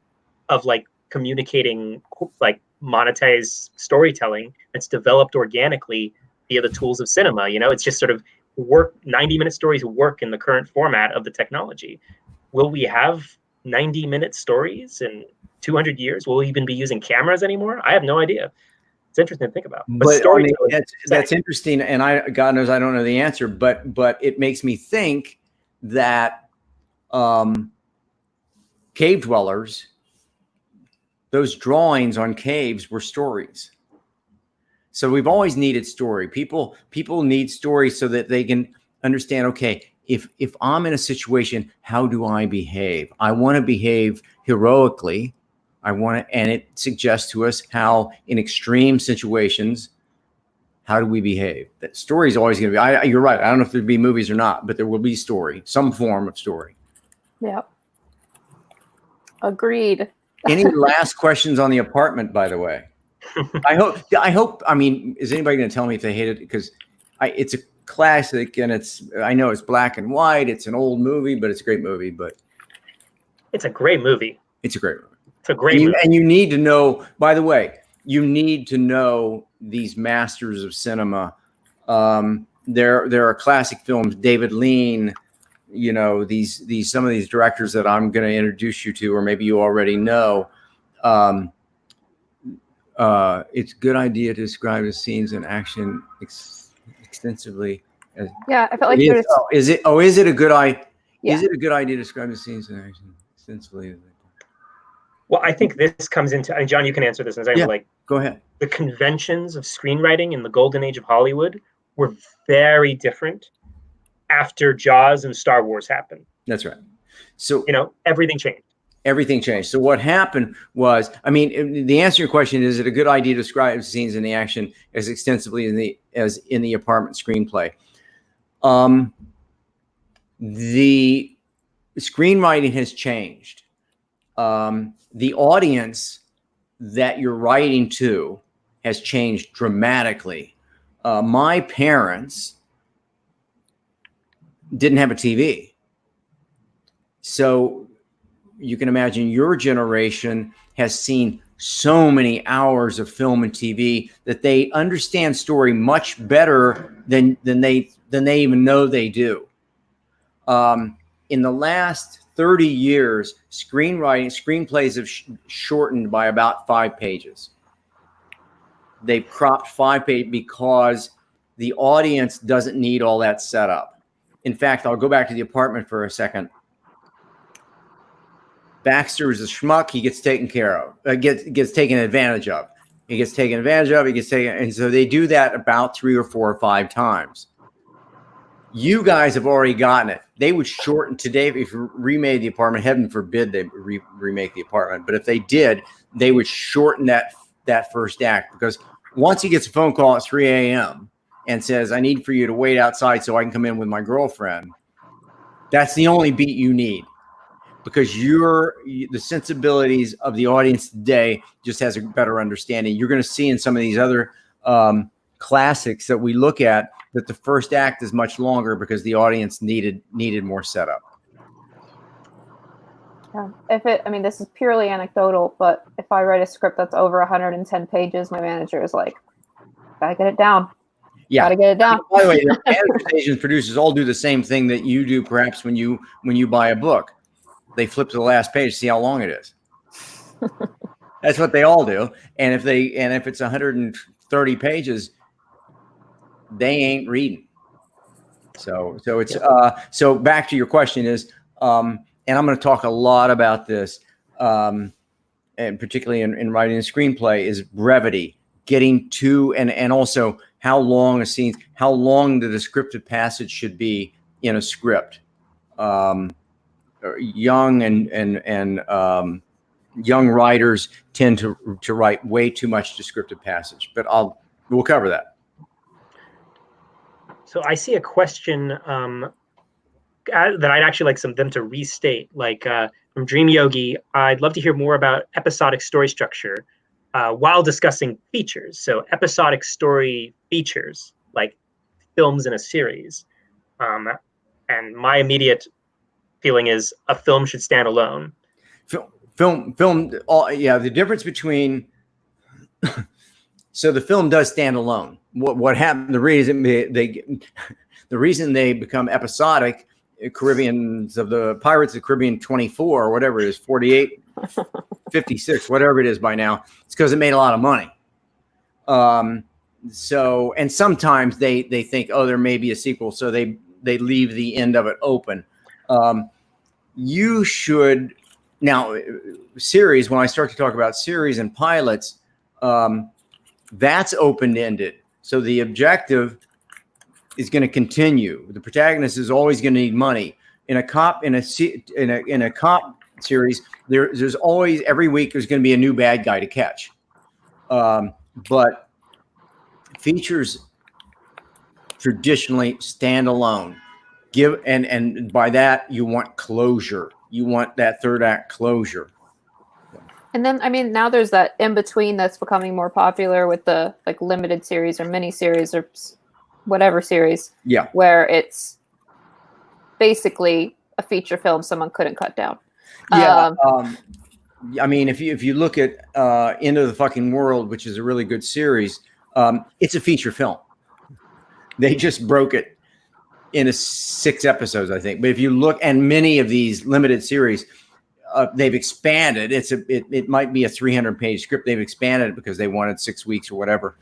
of like communicating, like monetized storytelling that's developed organically via the tools of cinema. It's just sort of 90-minute stories work in the current format of the technology. Will we have 90-minute stories in 200 years? Will we even be using cameras anymore? I have no idea. It's interesting to think about. But that's interesting, and God knows I don't know the answer, but it makes me think that cave dwellers, those drawings on caves were stories. So we've always needed story. People need stories so that they can understand, okay, if I'm in a situation, how do I behave? I want to behave heroically. And it suggests to us how in extreme situations, how do we behave? That story is always going to be, you're right. I don't know if there'd be movies or not, but there will be story, some form of story. Yeah. Agreed. Any last questions on the apartment, by the way? I hope, I mean, is anybody going to tell me if they hate it? Because it's a classic, and I know it's black and white. It's an old movie, but it's a great movie. But it's a great movie. It's a great movie. It's a great movie. And you need to know, by the way, you need to know these masters of cinema. There are classic films, David Lean, these some of these directors that I'm going to introduce you to, or maybe you already know. It's a good idea to describe the scenes and action extensively. Yeah, I felt like is it a good idea? Yeah. Is it a good idea to describe the scenes and action extensively? Well, I think this comes into, and John, you can answer this in a second. Yeah, like, go ahead. The conventions of screenwriting in the golden age of Hollywood were very different after Jaws and Star Wars happened. That's right. So everything changed. Everything changed. So what happened was, I mean, the answer to your question is it a good idea to describe scenes in the action as extensively as in the apartment screenplay? The screenwriting has changed. The audience that you're writing to has changed dramatically. My parents didn't have a TV. So you can imagine your generation has seen so many hours of film and TV that they understand story much better than they even know they do. In the last 30 years, screenplays have shortened by about 5 pages. They've cropped 5 pages because the audience doesn't need all that setup. In fact, I'll go back to The Apartment for a second. Baxter is a schmuck. He gets taken care of, gets taken advantage of. He gets taken advantage of. He gets taken, and so they do that about 3 or 4 or 5 times. You guys have already gotten it. They would shorten today if you remade The Apartment. Heaven forbid they remake The Apartment, but if they did, they would shorten that first act, because once he gets a phone call at 3 a.m. and says, "I need for you to wait outside so I can come in with my girlfriend," that's the only beat you need. Because the sensibilities of the audience today just has a better understanding. You're going to see in some of these other classics that we look at that the first act is much longer because the audience needed more setup. Yeah. This is purely anecdotal, but if I write a script that's over 110 pages, my manager is like, "Gotta get it down." Yeah, gotta get it down. By the way, the managers, agents, producers all do the same thing that you do, perhaps when you buy a book. They flip to the last page, see how long it is. That's what they all do. And if it's 130 pages, they ain't reading. So it's so back to your question is, and I'm going to talk a lot about this, and particularly in writing a screenplay, is brevity, getting to and also how long the descriptive passage should be in a script. Young and young writers tend to write way too much descriptive passage, but we'll cover that. So I see a question that I'd actually like them to restate, like from Dream Yogi. I'd love to hear more about episodic story structure while discussing features. So episodic story features, like films in a series. And my immediate feeling is a film should stand alone. Film. The difference between so the film does stand alone. What happened? The reason they become episodic, Caribbeans of the Pirates of the Caribbean 24 or whatever it is, 48, 56, whatever it is by now, it's because it made a lot of money. So, and sometimes they think, oh, there may be a sequel, so they leave the end of it open. You should now series. When I start to talk about series and pilots, that's open-ended. So the objective is going to continue. The protagonist is always going to need money. In a cop series, there's always, every week there's going to be a new bad guy to catch. But features traditionally stand alone. And by that you want closure. You want that third act closure. And then, now there's that in between that's becoming more popular with the limited series or mini series or whatever series. Yeah. Where it's basically a feature film someone couldn't cut down. Yeah. If you look at End of the Fucking World, which is a really good series, it's a feature film. They just broke it into 6 episodes, I think. But if you look, and many of these limited series, they've expanded. It might be a 300-page script. They've expanded it because they wanted 6 weeks or whatever,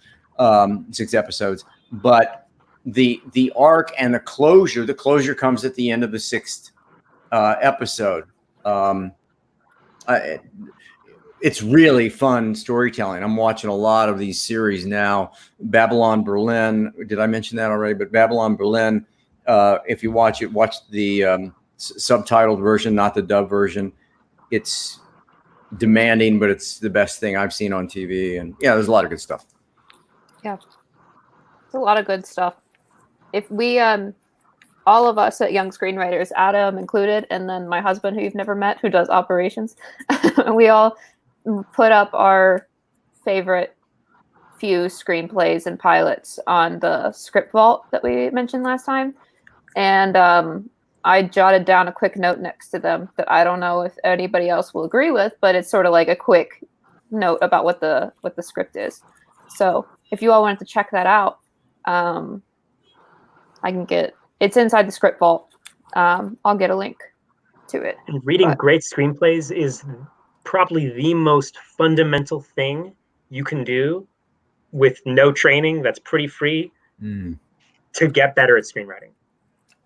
6 episodes. But the arc and the closure comes at the end of the 6th episode. It's really fun storytelling. I'm watching a lot of these series now. Babylon Berlin. Did I mention that already? But Babylon Berlin, if you watch it, watch the subtitled version, not the dub version. It's demanding, but it's the best thing I've seen on TV. And yeah, there's a lot of good stuff. Yeah, it's a lot of good stuff. If we all of us at Young Screenwriters, Adam included, and then my husband, who you've never met, who does operations, we all put up our favorite few screenplays and pilots on the script vault that we mentioned last time. And I jotted down a quick note next to them that I don't know if anybody else will agree with, but it's sort of like a quick note about what the script is. So if you all wanted to check that out, I can get it's inside the script vault. I'll get a link to it. And reading great screenplays is probably the most fundamental thing you can do with no training. That's pretty free to get better at screenwriting.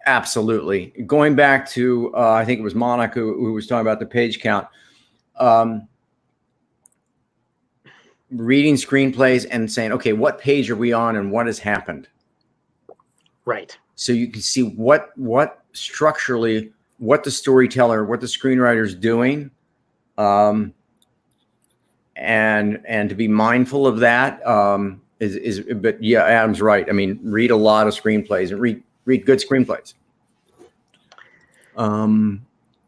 Absolutely. Going back to, I think it was Monica who was talking about the page count. Reading screenplays and saying, okay, what page are we on and what has happened? Right. So you can see what structurally, what the storyteller, what the screenwriter is doing, and to be mindful of that is. But yeah, Adam's right. I mean, read a lot of screenplays and read good screenplays.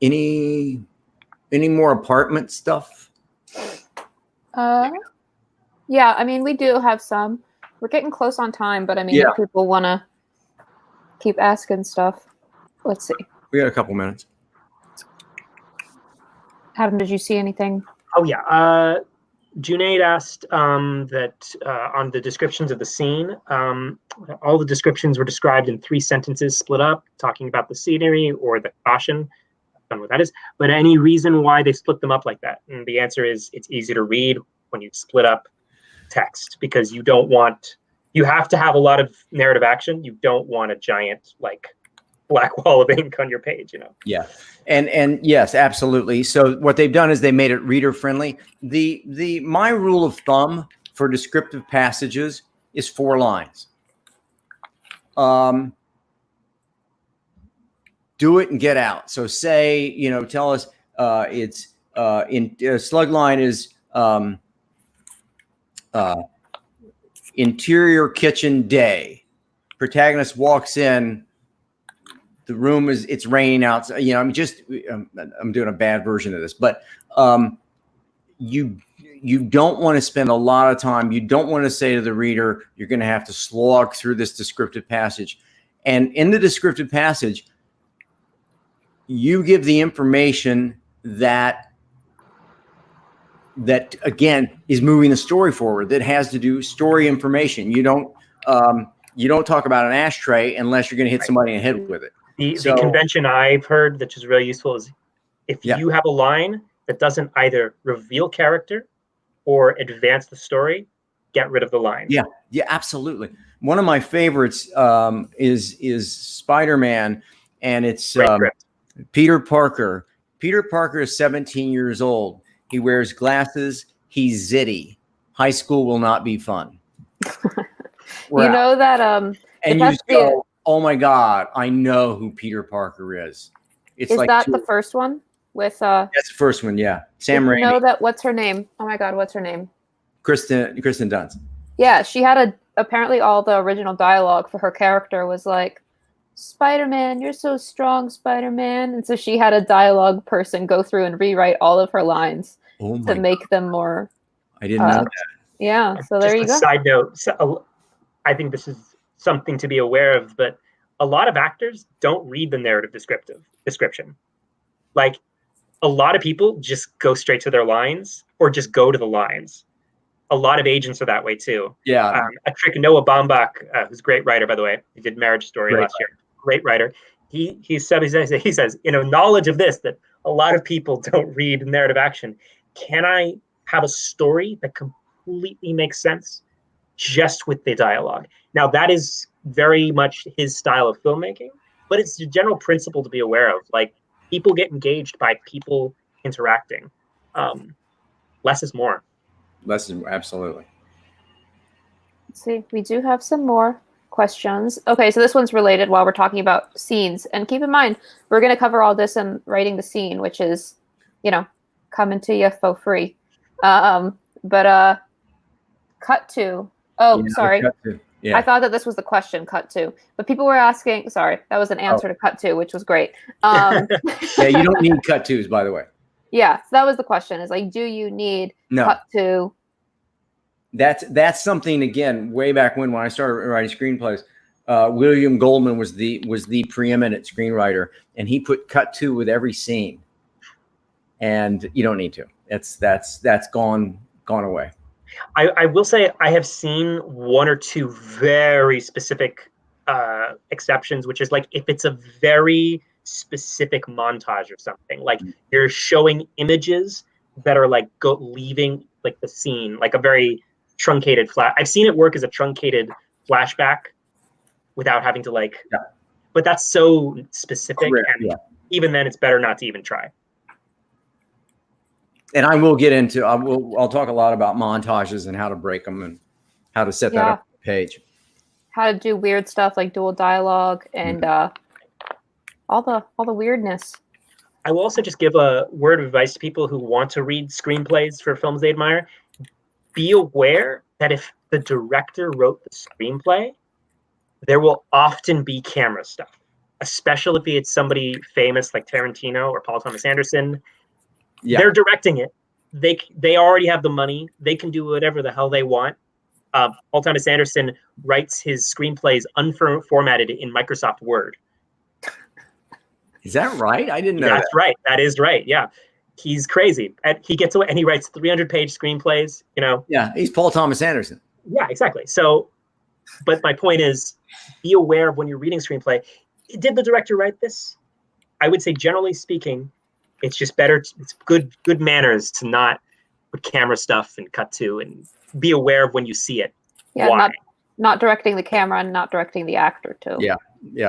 Any more apartment stuff? Yeah, I mean, we do have some. We're getting close on time, but I mean, if people want to keep asking stuff, let's see. We got a couple minutes. Adam, did you see anything? Oh yeah, Junaid asked that on the descriptions of the scene, all the descriptions were described in 3 sentences split up, talking about the scenery or the caution. I don't know what that is, but any reason why they split them up like that? And the answer is it's easy to read when you split up text, because you have to have a lot of narrative action. You don't want a giant like black wall of ink on your page, you know? Yeah. And yes, absolutely. So what they've done is they made it reader friendly. My rule of thumb for descriptive passages is 4 lines. Do it and get out. So say, tell us it's in slug line is interior kitchen day. Protagonist walks in. The room it's raining out. I'm doing a bad version of this, but you don't want to spend a lot of time. You don't want to say to the reader, you're going to have to slog through this descriptive passage. And in the descriptive passage, you give the information that again is moving the story forward. That has to do story information. You don't talk about an ashtray unless you're going to hit somebody in the head with it. The convention I've heard, which is really useful, is if you have a line that doesn't either reveal character or advance the story, get rid of the line. Yeah, absolutely. One of my favorites is Spider-Man, and it's Peter Parker. Peter Parker is 17 years old. He wears glasses. He's zitty. High school will not be fun. You know that and you go, oh my God, I know who Peter Parker is. It's is like that the first one with that's the first one, yeah. Sam Raimi. You know that what's her name? Oh my God, what's her name? Kristen Dunst. Yeah, she had apparently all the original dialogue for her character was like, Spider-Man, you're so strong, Spider-Man. And so she had a dialogue person go through and rewrite all of her lines to make them more. I didn't know that. Yeah, so there you go. Side note, I think this is something to be aware of, but a lot of actors don't read the narrative description. Like, a lot of people just go straight to their lines or just go to the lines. A lot of agents are that way too. Yeah. A trick Noah Baumbach, who's a great writer, by the way, he did Marriage Story last year. Great writer. He says, knowledge of this, that a lot of people don't read narrative action. Can I have a story that completely makes sense just with the dialogue? Now, that is very much his style of filmmaking, but it's a general principle to be aware of. Like, people get engaged by people interacting. Less is more. Less is more, absolutely. Let's see, we do have some more questions. Okay, so this one's related while we're talking about scenes. And keep in mind, we're going to cover all this in writing the scene, which is, coming to you for free. But cut to. Oh, sorry. Yeah. I thought that this was the question, cut to, but people were asking. Sorry, that was an answer to cut to, which was great. Yeah, you don't need cut twos, by the way. Yeah, so that was the question. Is like, do you need cut to? That's something, again, way back when I started writing screenplays. William Goldman was the preeminent screenwriter, and he put cut to with every scene. And you don't need to. That's gone away. I will say I have seen one or two very specific exceptions, which is like if it's a very specific montage or something, like you're showing images that are like leaving like the scene, like a very truncated I've seen it work as a truncated flashback without having to like, but that's so specific, and even then it's better not to even try. And I will get into, I'll talk a lot about montages and how to break them and how to set that up on the page. How to do weird stuff like dual dialogue and all the weirdness. I will also just give a word of advice to people who want to read screenplays for films they admire. Be aware that if the director wrote the screenplay, there will often be camera stuff, especially if it's somebody famous like Tarantino or Paul Thomas Anderson. Yeah. They're directing it. They already have the money. They can do whatever the hell they want. Paul Thomas Anderson writes his screenplays unformatted in Microsoft Word. Is that right? I didn't know that. That's right. That is right. Yeah. He's crazy. And he gets away and he writes 300-page screenplays, you know. Yeah, he's Paul Thomas Anderson. Yeah, exactly. So, but my point is, be aware of when you're reading screenplay. Did the director write this? I would say, generally speaking, it's just better. It's good manners to not put camera stuff and cut to, and be aware of when you see it. Yeah, why. Not directing the camera and not directing the actor too. Yeah,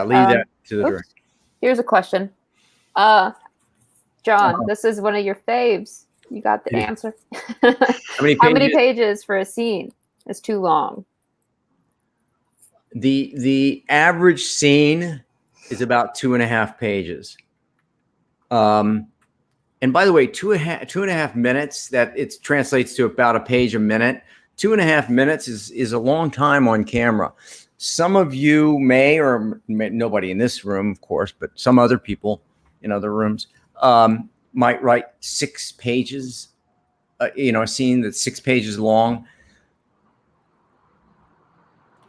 leave that to the director. Here's a question. John, this is one of your faves. You got the answer. How many pages for a scene is too long? The average scene is about 2.5 pages. And by the way, 2.5 minutes, that it translates to about a page a minute. 2.5 minutes is a long time on camera. Some of you may, or nobody in this room, of course, but some other people in other rooms might write 6 pages, a scene that's 6 pages long.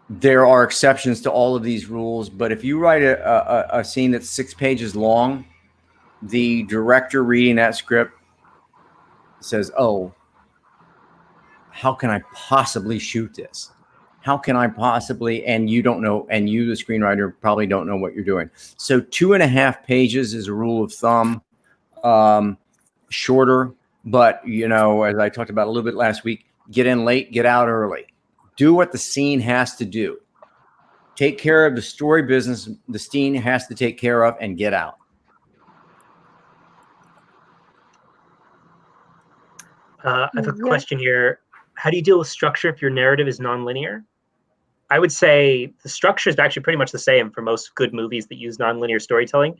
There are exceptions to all of these rules, but if you write a scene that's 6 pages long, the director reading that script says, "Oh, how can I possibly shoot this? How can I possibly?" And you don't know, and you, the screenwriter, probably don't know what you're doing. So 2.5 pages is a rule of thumb. Shorter, but as I talked about a little bit last week, get in late, get out early. Do what the scene has to do. Take care of the story business the scene has to take care of, and get out. I have a question here. How do you deal with structure if your narrative is nonlinear? I would say the structure is actually pretty much the same for most good movies that use nonlinear storytelling.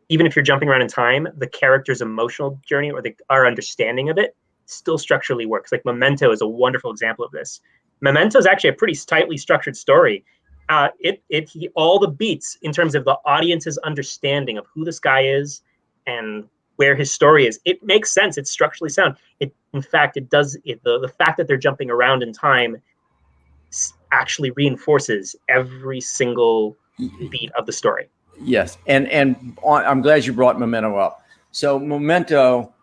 Even if you're jumping around in time, the character's emotional journey or our understanding of it still structurally works. Like Memento is a wonderful example of this. Memento is actually a pretty tightly structured story. All the beats in terms of the audience's understanding of who this guy is and where his story is, it makes sense. It's structurally sound. In fact, it does. The fact that they're jumping around in time actually reinforces every single beat of the story. Yes, and I'm glad you brought Memento up. So Memento,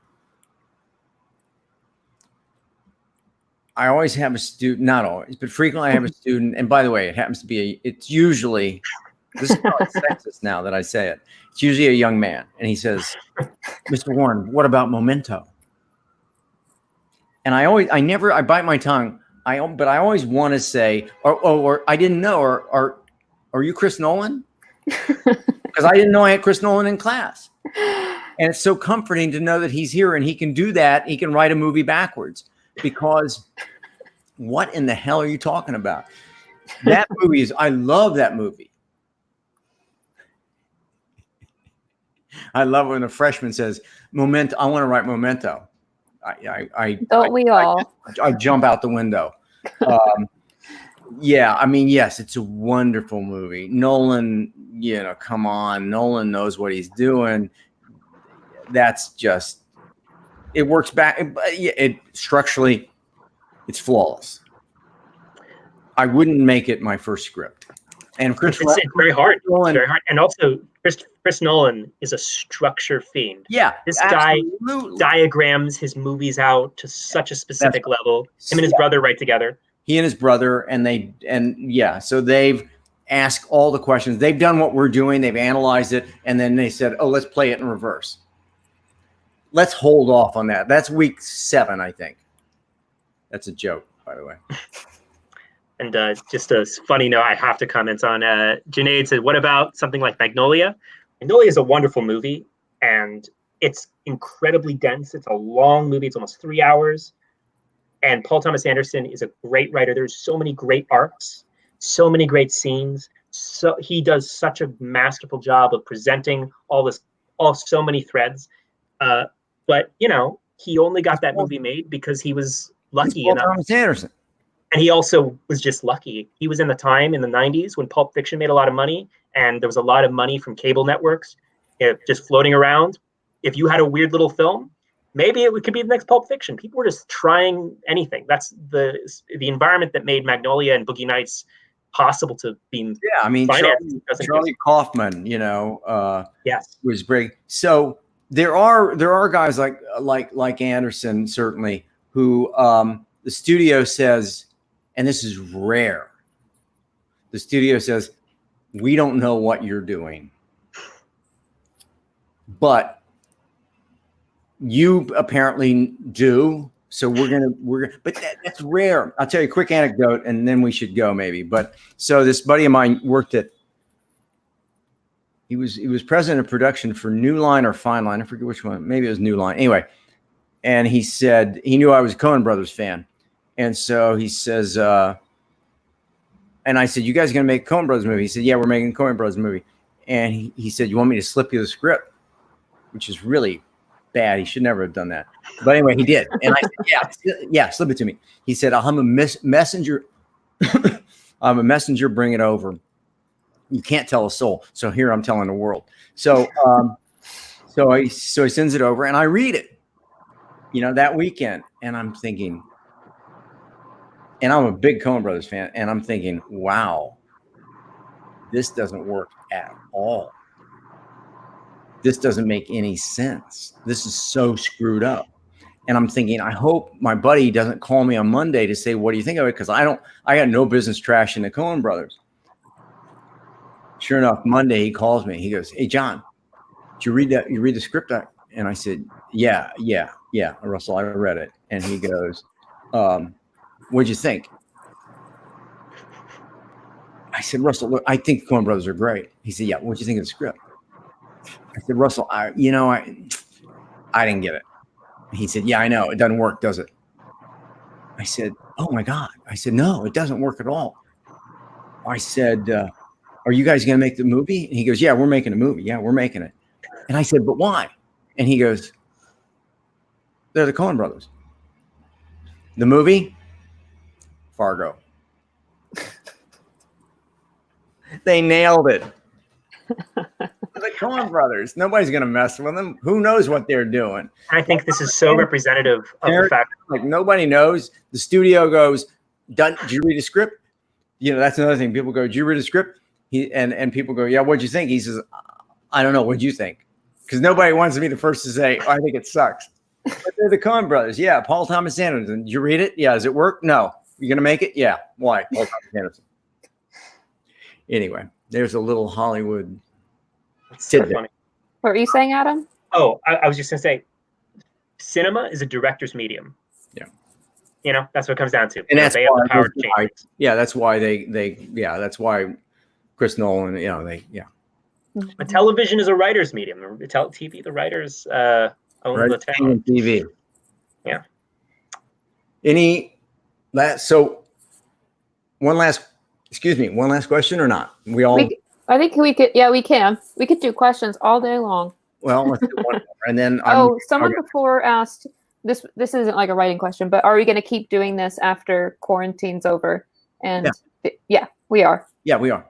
I always have a student, not always, but frequently I have a student. And by the way, it happens to be it's usually, this is not sexist now that I say it. It's usually a young man, and he says, "Mr. Warren, what about Memento?" And I bite my tongue. But I always want to say, or I didn't know, or are you Chris Nolan? Because I didn't know I had Chris Nolan in class. And it's so comforting to know that he's here and he can do that. He can write a movie backwards, because what in the hell are you talking about? That movie I love that movie. I love when a freshman says, "Memento, I want to write Memento." I Don't we all? I jump out the window. Yeah, I mean, yes, it's a wonderful movie. Nolan, come on, Nolan knows what he's doing. That's just, it works back. It structurally, it's flawless. I wouldn't make it my first script. And It's very hard. Nolan, it's very hard. And also, Chris Nolan is a structure fiend. Yeah, this absolutely. guy diagrams his movies out to such a specific level. Him and his brother write together. He and his brother, so they've asked all the questions. They've done what we're doing. They've analyzed it, and then they said, "Oh, let's play it in reverse. Let's hold off on that." That's week 7, I think. That's a joke, by the way. And just a funny note, I have to comment on. Junaid said, "What about something like Magnolia?" Magnolia is a wonderful movie, and it's incredibly dense. It's a long movie. It's almost 3 hours. And Paul Thomas Anderson is a great writer. There's so many great arcs, so many great scenes. So he does such a masterful job of presenting so many threads. But he only got that movie made because he was lucky enough. Paul Thomas Anderson. And he also was just lucky. He was in the time in the 90s when Pulp Fiction made a lot of money, and there was a lot of money from cable networks just floating around. If you had a weird little film, maybe it could be the next Pulp Fiction. People were just trying anything. That's the environment that made Magnolia and Boogie Nights possible to be. Yeah, I mean, Charlie Kaufman, yes, was great. So there are guys like Anderson, certainly, who the studio says, and this is rare, the studio says, "We don't know what you're doing, but you apparently do. So but that's rare." I'll tell you a quick anecdote, and then we should go maybe. But so this buddy of mine worked he was president of production for New Line or Fine Line. I forget which one. Maybe it was New Line. Anyway, and he said he knew I was a Coen Brothers fan, and so he says, and I said, "You guys are gonna make a Coen Brothers movie?" He said, "Yeah, we're making a Coen Brothers movie." And he said, "You want me to slip you the script?" Which is really bad. He should never have done that. But anyway, he did. And I said, yeah, slip it to me. He said, "I'm a messenger. I'm a messenger. Bring it over. You can't tell a soul. So here I'm telling the world." So, so he sends it over, and I read it, that weekend. And I'm thinking, and I'm a big Coen Brothers fan, and I'm thinking, wow, this doesn't work at all. This doesn't make any sense. This is so screwed up. And I'm thinking, I hope my buddy doesn't call me on Monday to say, "What do you think of it?" Because I got no business trashing the Coen Brothers. Sure enough, Monday he calls me. He goes, "Hey, John, did you read that? You read the script?" And I said, yeah, Russell, I read it. And he goes, "What'd you think?" I said, "Russell, look, I think the Coen Brothers are great." He said, "Yeah, what'd you think of the script?" I said, "Russell, I didn't get it." He said, "Yeah, I know. It doesn't work, does it?" I said, "Oh my God." I said, "No, it doesn't work at all." I said, "Are you guys going to make the movie?" And he goes, "Yeah, we're making a movie. Yeah, we're making it." And I said, "But why?" And he goes, "They're the Coen Brothers." The movie, Fargo. They nailed it. The Coen Brothers. Nobody's going to mess with them. Who knows what they're doing? I think this is so representative of the fact. Like, nobody knows. The studio goes, "Did you read the script?" That's another thing. People go, "Did you read the script?" And people go, "Yeah, what'd you think?" He says, "I don't know. What'd you think?" Because nobody wants to be the first to say, "Oh, I think it sucks." But they're the Coen Brothers. Yeah, Paul Thomas Anderson. Did you read it? Yeah. Does it work? No. You going to make it? Yeah. Why? Paul Thomas Anderson. Anyway, there's a little Hollywood. It's so funny. What were you saying, Adam? Oh, I was just going to say, cinema is a director's medium. Yeah. That's what it comes down to. And that's they have the power to change. Yeah, that's why that's why Chris Nolan, A television is a writer's medium. TV, the writers own the talent. TV. Yeah. So one last question or not? I think we could. Yeah, we can. We could do questions all day long. Well, let's do one more. And then someone before asked, this isn't like a writing question, but are we going to keep doing this after quarantine's over? And yeah, we are. Yeah, we are.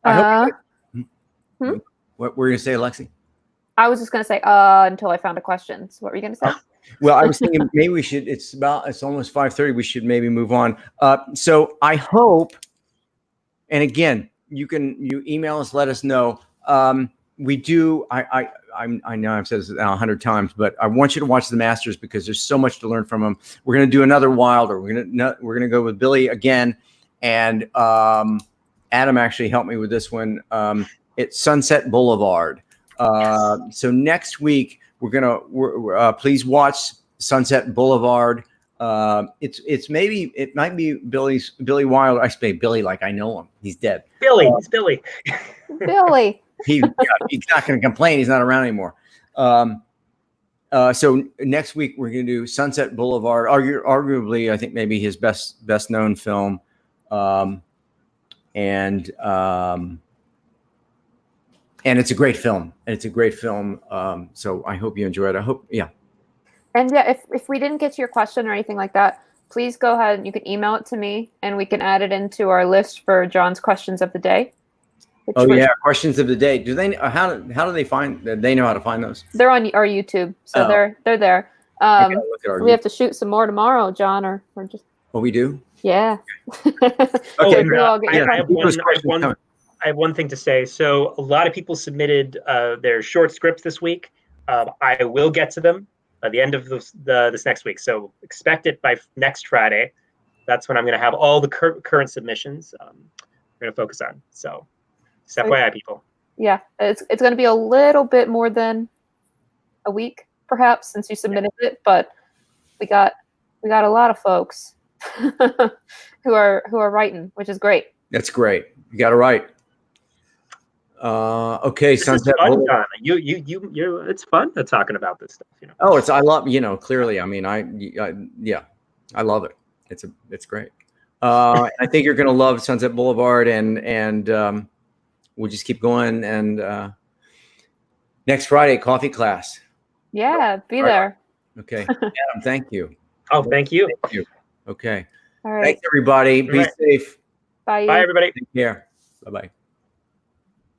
I hope. What were you gonna say, Alexie? I was just gonna say until I found a question. So what were you gonna say? Well, I was thinking maybe we should. It's almost 5:30. We should maybe move on. So I hope. And again, you email us, let us know. We do. I know I've said this now 100 times, but I want you to watch the Masters because there's so much to learn from them. We're going to do another Wilder. We're going to go with Billy again, and Adam actually helped me with this one. It's Sunset Boulevard. So next week we're please watch Sunset Boulevard. It might be Billy Wilder. I say Billy like I know him. He's dead. It's Billy. Billy. He's not going to complain. He's not around anymore. So next week we're going to do Sunset Boulevard. Arguably, I think maybe his best known film. And it's a great film. So I hope you enjoy it. I hope, yeah. And yeah, if we didn't get to your question or anything like that, please go ahead and you can email it to me and we can add it into our list for John's questions of the day. Questions of the day. Do they how do they find? They know how to find those. They're on our YouTube, so they're there. We have to shoot some more tomorrow, John, or just. Oh, we do. Yeah. Okay. I have one thing to say. So a lot of people submitted their short scripts this week. I will get to them by the end of this next week. So expect it by next Friday. That's when I'm going to have all the current submissions. We're going to focus on. So, FYI, people. Yeah, it's going to be a little bit more than a week, perhaps, since you submitted it. But we got a lot of folks who are writing, which is great. That's great. You got to write. Okay, Sunset Boulevard. It's fun talking about this stuff. Oh, I love. Clearly. I mean, I love it. It's great. I think you're going to love Sunset Boulevard, and we'll just keep going. And next Friday, coffee class. Yeah, be there. Okay, Adam, thank you. Oh, thank you. Thank you. Okay. All right. Thanks, everybody. Be safe. Bye. Bye, everybody. Take care. Bye-bye.